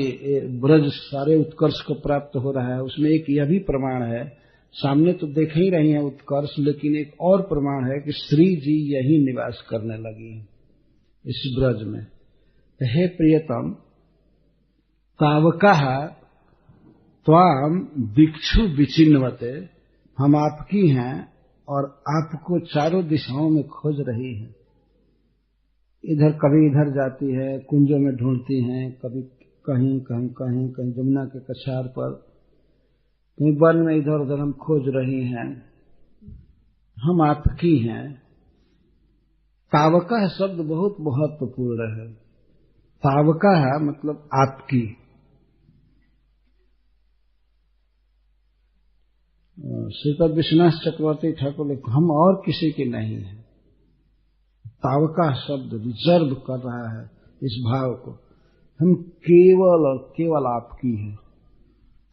ब्रज सारे उत्कर्ष को प्राप्त हो रहा है। उसमें एक यह भी प्रमाण है, सामने तो देख ही रही है उत्कर्ष, लेकिन एक और प्रमाण है कि श्री जी यही निवास करने लगी इस ब्रज में। हे प्रियतम तावका त्वाम दिक्षु विचिन्वते, हम आपकी हैं और आपको चारों दिशाओं में खोज रही हैं। इधर कभी इधर जाती है, कुंजों में ढूंढती हैं, कभी कहीं कहीं कहीं कहीं जमुना के कछार पर, कहीं वन में, इधर उधर हम खोज रही हैं। हम आपकी हैं। तावका शब्द बहुत महत्वपूर्ण है। तावका मतलब आपकी। श्रीपद विश्वनाथ चक्रवर्ती ठाकुर लिखते, हम और किसी की नहीं है। तावका शब्द रिजर्व कर रहा है इस भाव को, हम केवल और केवल आपकी हैं,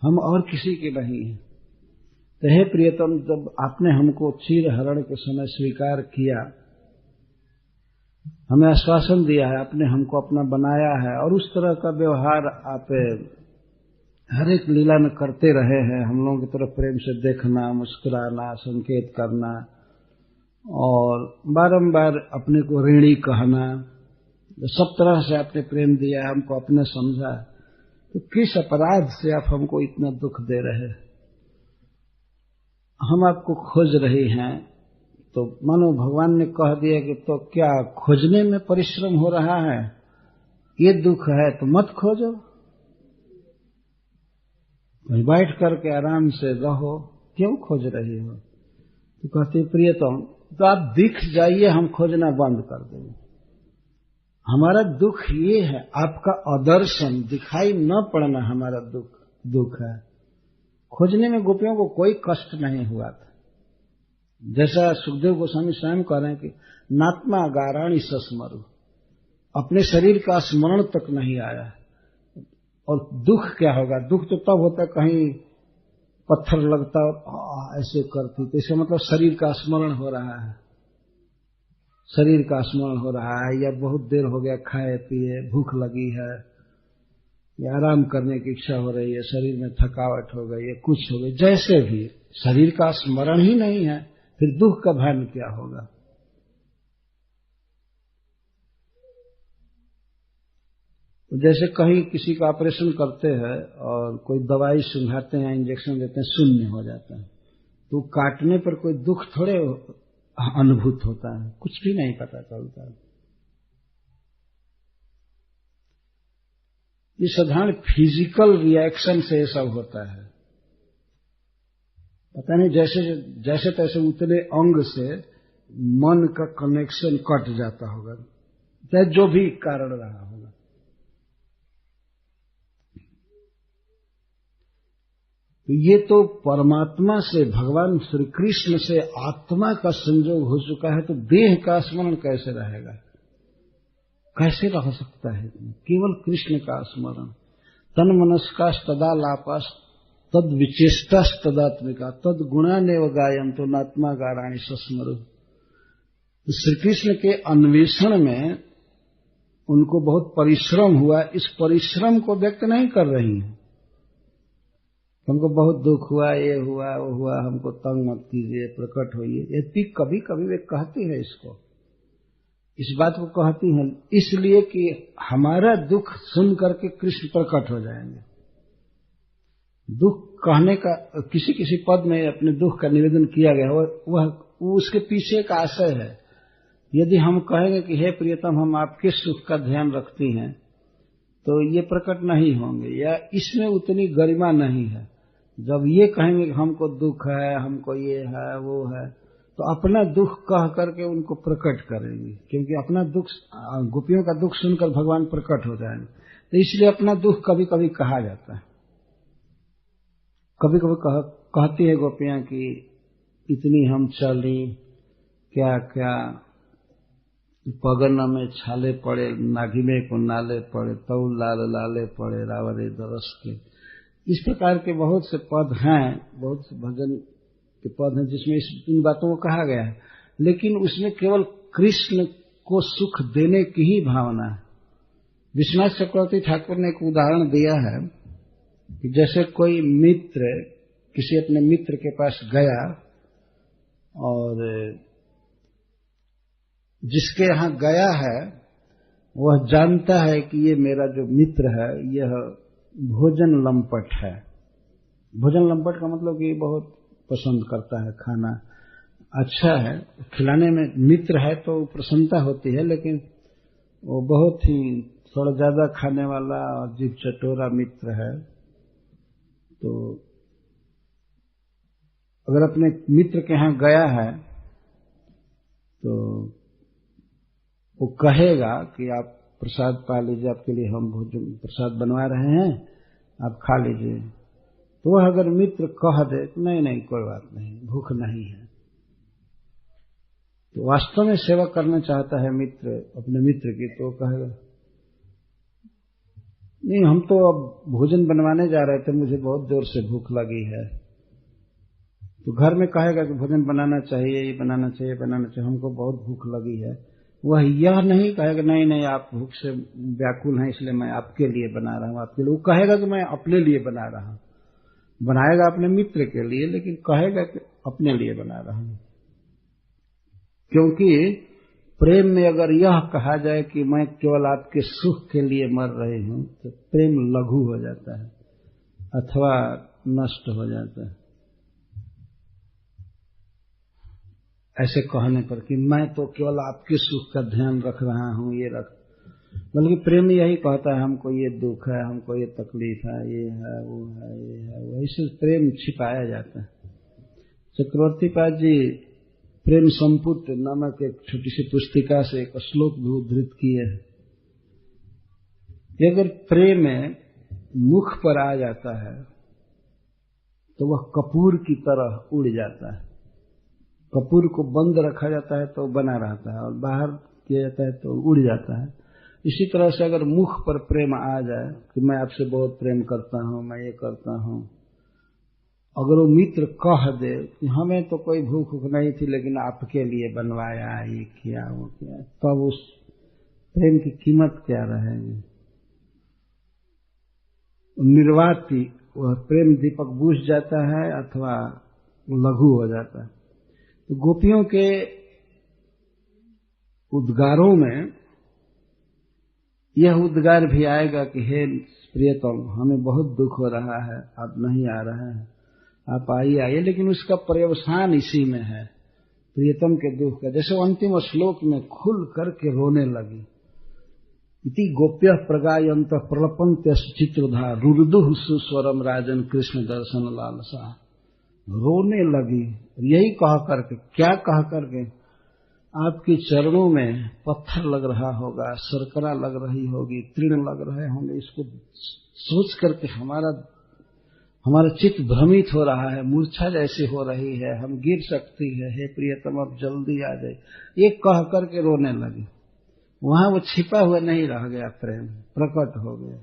हम और किसी की नहीं है। तो हे प्रियतम, जब आपने हमको चीर हरण के समय स्वीकार किया, हमें आश्वासन दिया है, आपने हमको अपना बनाया है, और उस तरह का व्यवहार आप हर एक लीला में करते रहे हैं। हम लोगों की तरफ प्रेम से देखना, मुस्कुराना, संकेत करना और बारंबार अपने को ऋणी कहना, सब तरह से आपने प्रेम दिया, हमको अपने समझा। तो किस अपराध से आप हमको इतना दुख दे रहे? हम आपको खोज रहे हैं। तो मानो भगवान ने कह दिया कि तो क्या खोजने में परिश्रम हो रहा है? ये दुख है तो मत खोजो, बैठ करके आराम से रहो, क्यों खोज रही हो? तो कहते प्रियतम, तो आप दिख जाइए, हम खोजना बंद कर देंगे। हमारा दुख ये है, आपका अदर्शन, दिखाई न पड़ना हमारा दुख है। खोजने में गोपियों को कोई कष्ट नहीं हुआ था। जैसा सुखदेव गोस्वामी स्वयं कह रहे हैं कि नात्मा गाराणी सस्मरु, अपने शरीर का स्मरण तक नहीं आया। और दुख क्या होगा? दुख तो तब होता कहीं पत्थर लगता और ऐसे करती, तो इसका मतलब शरीर का स्मरण हो रहा है, शरीर का स्मरण हो रहा है, या बहुत देर हो गया खाए पिए, भूख लगी है, या आराम करने की इच्छा हो रही है, शरीर में थकावट हो गई है, कुछ हो गई, जैसे भी शरीर का स्मरण ही नहीं है, फिर दुख का भान क्या होगा? जैसे कहीं किसी का ऑपरेशन करते हैं और कोई दवाई सुंघाते हैं, इंजेक्शन देते हैं, शून्य हो जाता है, तो काटने पर कोई दुख थोड़े अनुभूत होता है, कुछ भी नहीं पता चलता। ये साधारण फिजिकल रिएक्शन से ये सब होता है। पता नहीं, जैसे तैसे उतने अंग से मन का कनेक्शन कट जाता होगा, चाहे जो भी कारण रहा होगा। तो ये तो परमात्मा से, भगवान श्री कृष्ण से आत्मा का संयोग हो चुका है, तो देह का स्मरण कैसे रहेगा, कैसे रह सकता है? केवल कृष्ण का स्मरण। तन मनस्कास्तदा लापास तद विचेष्टास्तदात्मिका तद गुणानेव गायम तो नात्मा गाराणी सस्मरु। श्री कृष्ण के अन्वेषण में उनको बहुत परिश्रम हुआ। इस परिश्रम को व्यक्त नहीं कर रही हैं। हमको बहुत दुख हुआ, ये हुआ, वो हुआ, हमको तंग मत कीजिए, प्रकट होइए। यदि कभी कभी वे कहती है इसको, इस बात को कहती हैं इसलिए कि हमारा दुख सुन करके कृष्ण प्रकट हो जाएंगे। दुख कहने का किसी किसी पद में अपने दुख का निवेदन किया गया, वह उसके पीछे का आशय है। यदि हम कहेंगे कि हे प्रियतम हम आपके सुख का ध्यान रखती हैं, तो ये प्रकट नहीं होंगे, या इसमें उतनी गरिमा नहीं है। जब ये कहेंगे कि हमको दुख है, हमको ये है, वो है, तो अपना दुख कह करके उनको प्रकट करेंगे, क्योंकि अपना दुख, गोपियों का दुख सुनकर भगवान प्रकट हो जाएंगे। तो इसलिए अपना दुख कभी कभी कहा जाता है। कभी कभी कहती है गोपियां कि इतनी हम चली, क्या क्या पगन में छाले पड़े, नाघी में को नाले पड़े, तऊ लाल लाले पड़े, रावरे दरस के। इस प्रकार के बहुत से पद हैं, बहुत से भजन के पद हैं जिसमें इन बातों को कहा गया है, लेकिन उसमें केवल कृष्ण को सुख देने की ही भावना है। विश्वनाथ चक्रवर्ती ठाकुर ने एक उदाहरण दिया है कि जैसे कोई मित्र किसी अपने मित्र के पास गया और जिसके यहां गया है वह जानता है कि ये मेरा जो मित्र है यह भोजन लंपट है। भोजन लंपट का मतलब कि बहुत पसंद करता है खाना, अच्छा है, खिलाने में मित्र है तो प्रसन्नता होती है, लेकिन वो बहुत ही थोड़ा ज्यादा खाने वाला और जीभ चटोरा मित्र है। तो अगर अपने मित्र के यहां गया है तो वो कहेगा कि आप प्रसाद पा लीजिए, आपके लिए हम भोजन प्रसाद बनवा रहे हैं, आप खा लीजिए। तो वह अगर मित्र कह दे तो नहीं नहीं कोई बात नहीं, भूख नहीं है, तो वास्तव में सेवा करना चाहता है मित्र अपने मित्र की, तो कहेगा नहीं हम तो अब भोजन बनवाने जा रहे थे, मुझे बहुत जोर से भूख लगी है। तो घर में कहेगा कि भोजन बनाना चाहिए, ये बनाना चाहिए, बनाना चाहिए, हमको बहुत भूख लगी है। वह यह नहीं कहेगा नहीं नहीं आप भूख से व्याकुल हैं इसलिए मैं आपके लिए बना रहा हूं, आपके लिए। वो कहेगा कि मैं अपने लिए बना रहा हूं। बनाएगा अपने मित्र के लिए, लेकिन कहेगा कि अपने लिए बना रहा हूं। क्योंकि प्रेम में अगर यह कहा जाए कि मैं केवल आपके सुख के लिए मर रही हूं, तो प्रेम लघु हो जाता है अथवा नष्ट हो जाता है। ऐसे कहने पर कि मैं तो केवल आपके सुख का ध्यान रख रहा हूं, ये रख, बल्कि प्रेम यही कहता है हमको ये दुख है, हमको ये तकलीफ है, ये है, वो है, ये है, वही से प्रेम छिपाया जाता है। चक्रवर्ती पाद जी प्रेम संपुट नामक एक छोटी सी पुस्तिका से एक श्लोक भी उद्धृत किए हैं कि अगर प्रेम मुख पर आ जाता है तो वह कपूर की तरह उड़ जाता है। कपूर को बंद रखा जाता है तो बना रहता है, और बाहर किया जाता है तो उड़ जाता है। इसी तरह से अगर मुख पर प्रेम आ जाए कि मैं आपसे बहुत प्रेम करता हूं, मैं ये करता हूं, अगर वो मित्र कह दे कि हमें तो कोई भूख नहीं थी लेकिन आपके लिए बनवाया, ये किया, वो किया, तब उस प्रेम की कीमत क्या रहेगी? निर्वाती वह प्रेम दीपक बुझ जाता है अथवा लघु हो जाता है। तो गोपियों के उद्गारों में यह उद्गार भी आएगा कि हे प्रियतम हमें बहुत दुख हो रहा है, आप नहीं आ रहे हैं, आप आइए, लेकिन उसका पर्यवसान इसी में है, प्रियतम के दुख का। जैसे अंतिम श्लोक में खुल करके रोने लगी, इति गोप्य प्रगायंत प्रलपंत्य चित्रधा रुरुदुः सुस्वरम राजन कृष्ण दर्शन लालसा। रोने लगी, यही कह करके, क्या कह करके, आपके चरणों में पत्थर लग रहा होगा, सरकरा लग रही होगी, तृण लग रहे होंगे, इसको सोच करके हमारा चित्त भ्रमित हो रहा है, मूर्छा जैसी हो रही है, हम गिर सकती है, हे प्रियतम अब जल्दी आ जाए, ये कह करके रोने लगे। वहां वो छिपा हुआ नहीं रह गया, प्रेम प्रकट हो गया।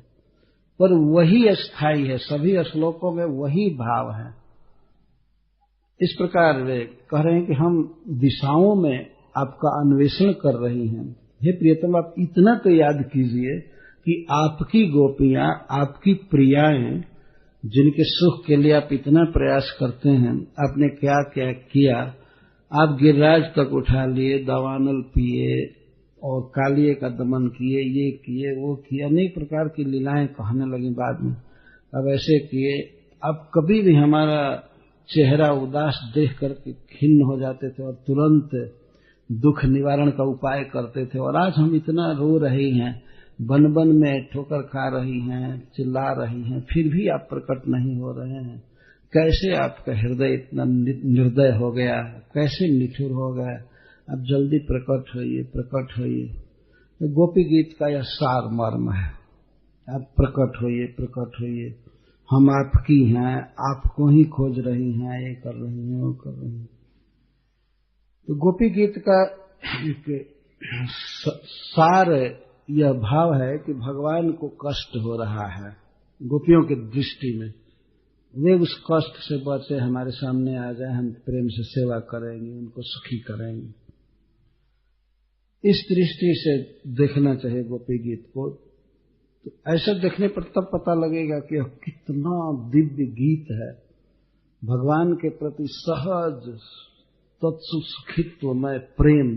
पर वही अस्थाई है, सभी श्लोकों में वही भाव है। इस प्रकार वे कह रहे हैं कि हम दिशाओं में आपका अन्वेषण कर रही हैं। हे प्रियतम आप इतना तो याद कीजिए कि आपकी गोपियां, आपकी प्रियाएं, जिनके सुख के लिए आप इतना प्रयास करते हैं, आपने क्या क्या किया। आप गिरिराज तक उठा लिए, दवानल पिए और कालिए का दमन किए, ये किए वो किए, अनेक प्रकार की लीलाएं कहने लगी बाद में। अब ऐसे किए, अब कभी भी हमारा चेहरा उदास देख करके खिन्न हो जाते थे और तुरंत दुख निवारण का उपाय करते थे। और आज हम इतना रो रही हैं, बन बन में ठोकर खा रही हैं, चिल्ला रही हैं, फिर भी आप प्रकट नहीं हो रहे हैं। कैसे आपका हृदय इतना निर्दय हो गया, कैसे निठुर हो गया। अब जल्दी प्रकट होइए, प्रकट होइए। तो गोपी गीत का यह सार मर्म है। आप प्रकट होइए, प्रकट होइए, हम आपकी हैं, आपको ही खोज रही हैं, ये कर रही हैं, वो कर रही हैं। तो गोपी गीत का एक सार यह भाव है कि भगवान को कष्ट हो रहा है गोपियों की दृष्टि में, वे उस कष्ट से बचे, हमारे सामने आ जाए, हम प्रेम से सेवा करेंगे, उनको सुखी करेंगे। इस दृष्टि से देखना चाहिए गोपी गीत को। तो ऐसा देखने पर तब पता लगेगा कि यह कितना दिव्य गीत है, भगवान के प्रति सहज तत्सुखित्वमय प्रेम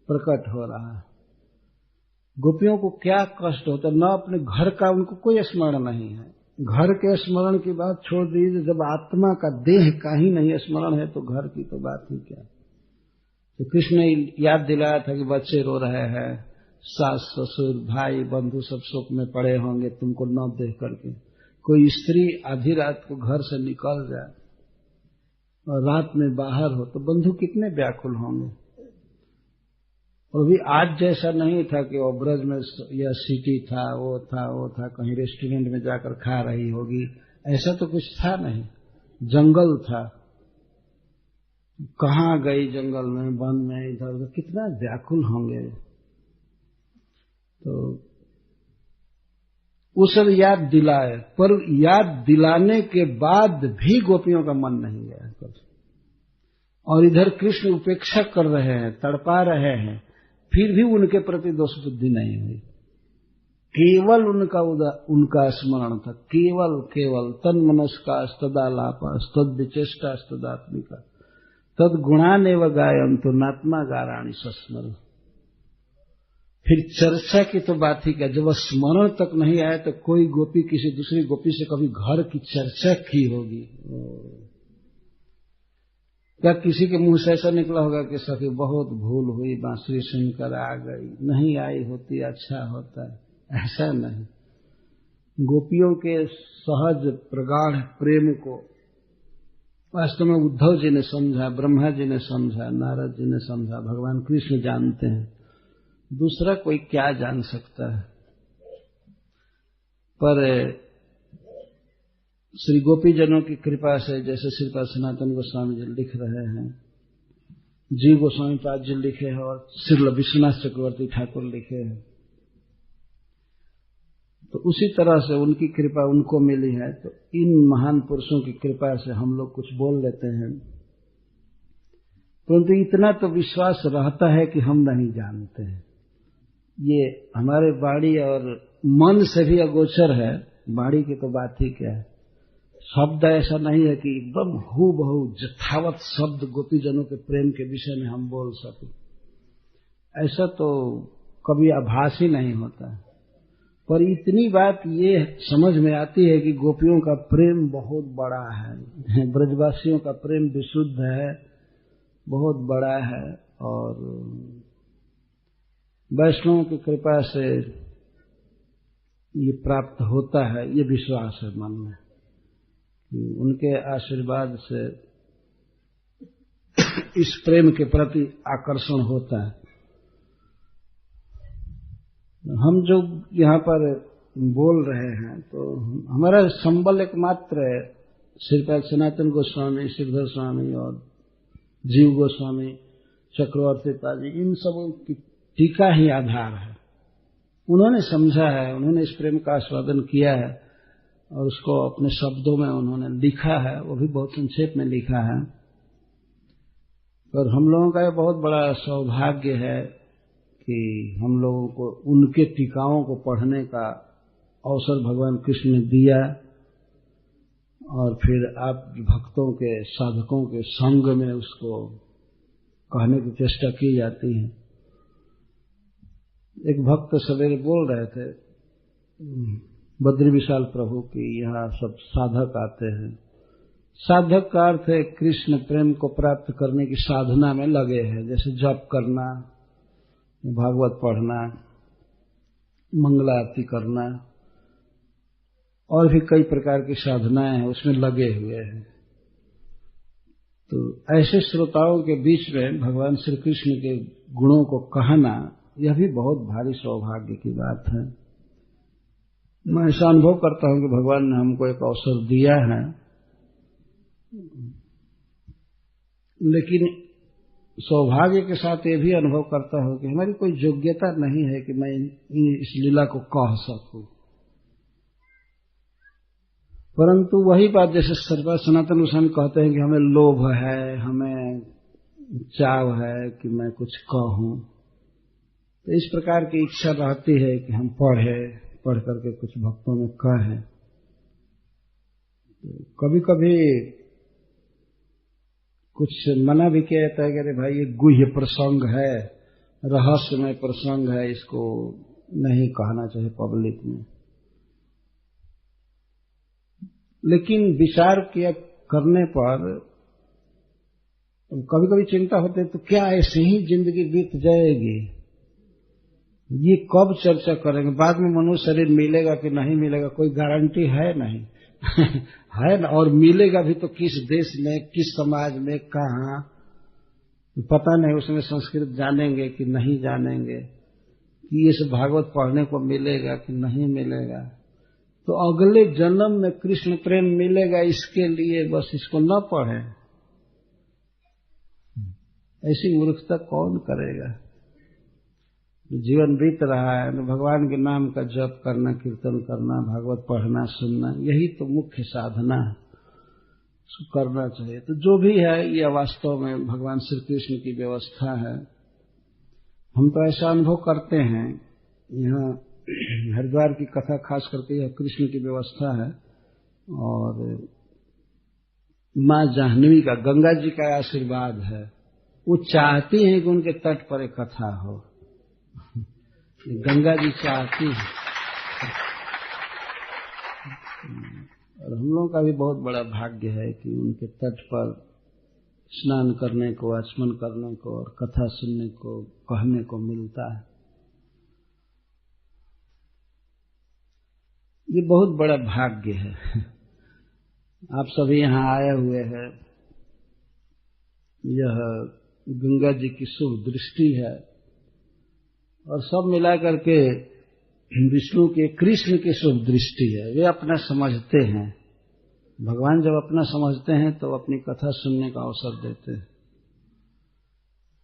प्रकट हो रहा है। गोपियों को क्या कष्ट होता है, न अपने घर का उनको कोई स्मरण नहीं है। घर के स्मरण की बात छोड़ दीजिए, जब आत्मा का देह का ही नहीं स्मरण है तो घर की तो बात ही क्या। तो कृष्ण ने याद दिलाया था कि बच्चे रो रहे हैं, सास ससुर भाई बंधु सब शोक में पड़े होंगे तुमको न देख करके। कोई स्त्री आधी रात को घर से निकल जाए और रात में बाहर हो तो बंधु कितने व्याकुल होंगे। और भी आज जैसा नहीं था कि वो ब्रज में यह सिटी था, वो था, कहीं रेस्टोरेंट में जाकर खा रही होगी, ऐसा तो कुछ था नहीं। जंगल था, कहाँ गई जंगल में, वन में, इधर उधर, कितना व्याकुल होंगे। तो वो सब याद दिलाए, पर याद दिलाने के बाद भी गोपियों का मन नहीं गया। और इधर कृष्ण उपेक्षा कर रहे हैं, तड़पा रहे हैं, फिर भी उनके प्रति दोष बुद्धि नहीं हुई। केवल उनका स्मरण था, केवल तन मनस्का स्तदालापा तद विचेष्टा स्तदात्मिका तद गुणानेव गायन्तु नात्मा गाराणि सस्मर। फिर चर्चा की तो बात ही क्या, जब स्मरण तक नहीं आया तो कोई गोपी किसी दूसरी गोपी से कभी घर की चर्चा की होगी? क्या किसी के मुंह से ऐसा निकला होगा कि सखी बहुत भूल हुई, बांसुरी सुनकर आ गई, नहीं आई होती अच्छा होता है? ऐसा नहीं। गोपियों के सहज प्रगाढ़ प्रेम को वास्तव में उद्धव जी ने समझा, ब्रह्मा जी ने समझा, नारद जी ने समझा, भगवान कृष्ण जानते हैं, दूसरा कोई क्या जान सकता है। पर श्री गोपी जनों की कृपा से, जैसे श्रीपाद सनातन गोस्वामी जी लिख रहे हैं, जीव गोस्वामी पाद जी लिखे हैं और श्री विश्वनाथ चक्रवर्ती ठाकुर लिखे हैं, तो उसी तरह से उनकी कृपा उनको मिली है। तो इन महान पुरुषों की कृपा से हम लोग कुछ बोल लेते हैं, परंतु इतना तो विश्वास रहता है कि हम नहीं जानते हैं। ये हमारे वाणी और मन से भी अगोचर है। वाणी की तो बात ही क्या है, शब्द ऐसा नहीं है कि एकदम हूबहू यथावत शब्द गोपीजनों के प्रेम के विषय में हम बोल सकें, ऐसा तो कभी आभास ही नहीं होता है। पर इतनी बात ये समझ में आती है कि गोपियों का प्रेम बहुत बड़ा है, ब्रजवासियों का प्रेम विशुद्ध है, बहुत बड़ा है, और वैष्णवों की कृपा से ये प्राप्त होता है, ये विश्वास है मन में। उनके आशीर्वाद से इस प्रेम के प्रति आकर्षण होता है। हम जो यहाँ पर बोल रहे हैं तो हमारा संबल एकमात्र है श्रीपाद सनातन गोस्वामी, श्रीधर स्वामी और जीव गोस्वामी, चक्रवर्ती पाजी, इन सब की टीका ही आधार है। उन्होंने समझा है, उन्होंने इस प्रेम का आस्वादन किया है और उसको अपने शब्दों में उन्होंने लिखा है, वो भी बहुत संक्षेप में लिखा है। और हम लोगों का यह बहुत बड़ा सौभाग्य है कि हम लोगों को उनके टीकाओं को पढ़ने का अवसर भगवान कृष्ण ने दिया और फिर आप भक्तों के, साधकों के संग में उसको कहने की चेष्टा की जाती है। एक भक्त सवेरे बोल रहे थे बद्री विशाल प्रभु की यहाँ सब साधक आते हैं। साधक का अर्थ है कृष्ण प्रेम को प्राप्त करने की साधना में लगे हैं, जैसे जप करना, भागवत पढ़ना, मंगला आरती करना और भी कई प्रकार की साधनाएं हैं, उसमें लगे हुए हैं। तो ऐसे श्रोताओं के बीच में भगवान श्री कृष्ण के गुणों को कहना यह भी बहुत भारी सौभाग्य की बात है। मैं ऐसा अनुभव करता हूं कि भगवान ने हमको एक अवसर दिया है, लेकिन सौभाग्य के साथ ये भी अनुभव करता हूं कि हमारी कोई योग्यता नहीं है कि मैं इस लीला को कह सकूं। परंतु वही बात जैसे श्रीपाद सनातन गोस्वामी कहते हैं कि हमें लोभ है, हमें चाव है कि मैं कुछ कहूं, तो इस प्रकार की इच्छा रहती है कि हम पढ़ करके कुछ भक्तों में कहें। तो कभी कभी कुछ मना भी किया जाता है कि अरे भाई ये गुह्य प्रसंग है, रहस्यमय प्रसंग है, इसको नहीं कहना चाहिए पब्लिक में। लेकिन विचार किया करने पर कभी कभी चिंता होती है, तो क्या ऐसे ही जिंदगी बीत जाएगी? ये कब चर्चा करेंगे? बाद में मनुष्य शरीर मिलेगा कि नहीं मिलेगा कोई गारंटी है नहीं है ना। और मिलेगा भी तो किस देश में, किस समाज में, कहाँ, पता नहीं। उसमें संस्कृत जानेंगे कि नहीं जानेंगे, कि ये सब भागवत पढ़ने को मिलेगा कि नहीं मिलेगा। तो अगले जन्म में कृष्ण प्रेम मिलेगा, इसके लिए बस इसको न पढ़े। ऐसी मूर्खता कौन करेगा? जीवन बीत रहा है, भगवान के नाम का जप करना, कीर्तन करना, भागवत पढ़ना, सुनना, यही तो मुख्य साधना है, इसको करना चाहिए। तो जो भी है यह वास्तव में भगवान श्री कृष्ण की व्यवस्था है। हम तो ऐसा अनुभव करते हैं, यहाँ हरिद्वार की कथा खास करके यह कृष्ण की व्यवस्था है। और माँ जाह्नवी का, गंगा जी का आशीर्वाद है। वो चाहती हैं कि उनके तट पर एक कथा हो, गंगा जी चाहती है। और हम लोगों का भी बहुत बड़ा भाग्य है कि उनके तट पर स्नान करने को, आचमन करने को और कथा सुनने को, कहने को मिलता है। ये बहुत बड़ा भाग्य है। आप सभी यहाँ आए हुए हैं, यह गंगा जी की शुभ दृष्टि है और सब मिलाकर के विष्णु के, कृष्ण की शुभ दृष्टि है। वे अपना समझते हैं, भगवान जब अपना समझते हैं तो अपनी कथा सुनने का अवसर देते हैं।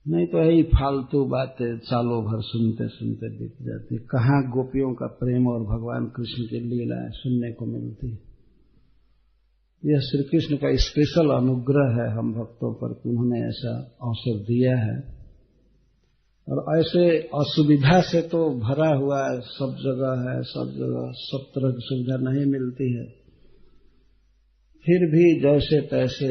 नहीं तो यही फालतू बातें सालों भर सुनते सुनते बीत जाती। कहाँ गोपियों का प्रेम और भगवान कृष्ण की लीलाएं सुनने को मिलती। यह श्री कृष्ण का स्पेशल अनुग्रह है हम भक्तों पर कि उन्होंने ऐसा अवसर दिया है। और ऐसे असुविधा से तो भरा हुआ सब जगह है, सब जगह सब तरह की सुविधा नहीं मिलती है। फिर भी जैसे तैसे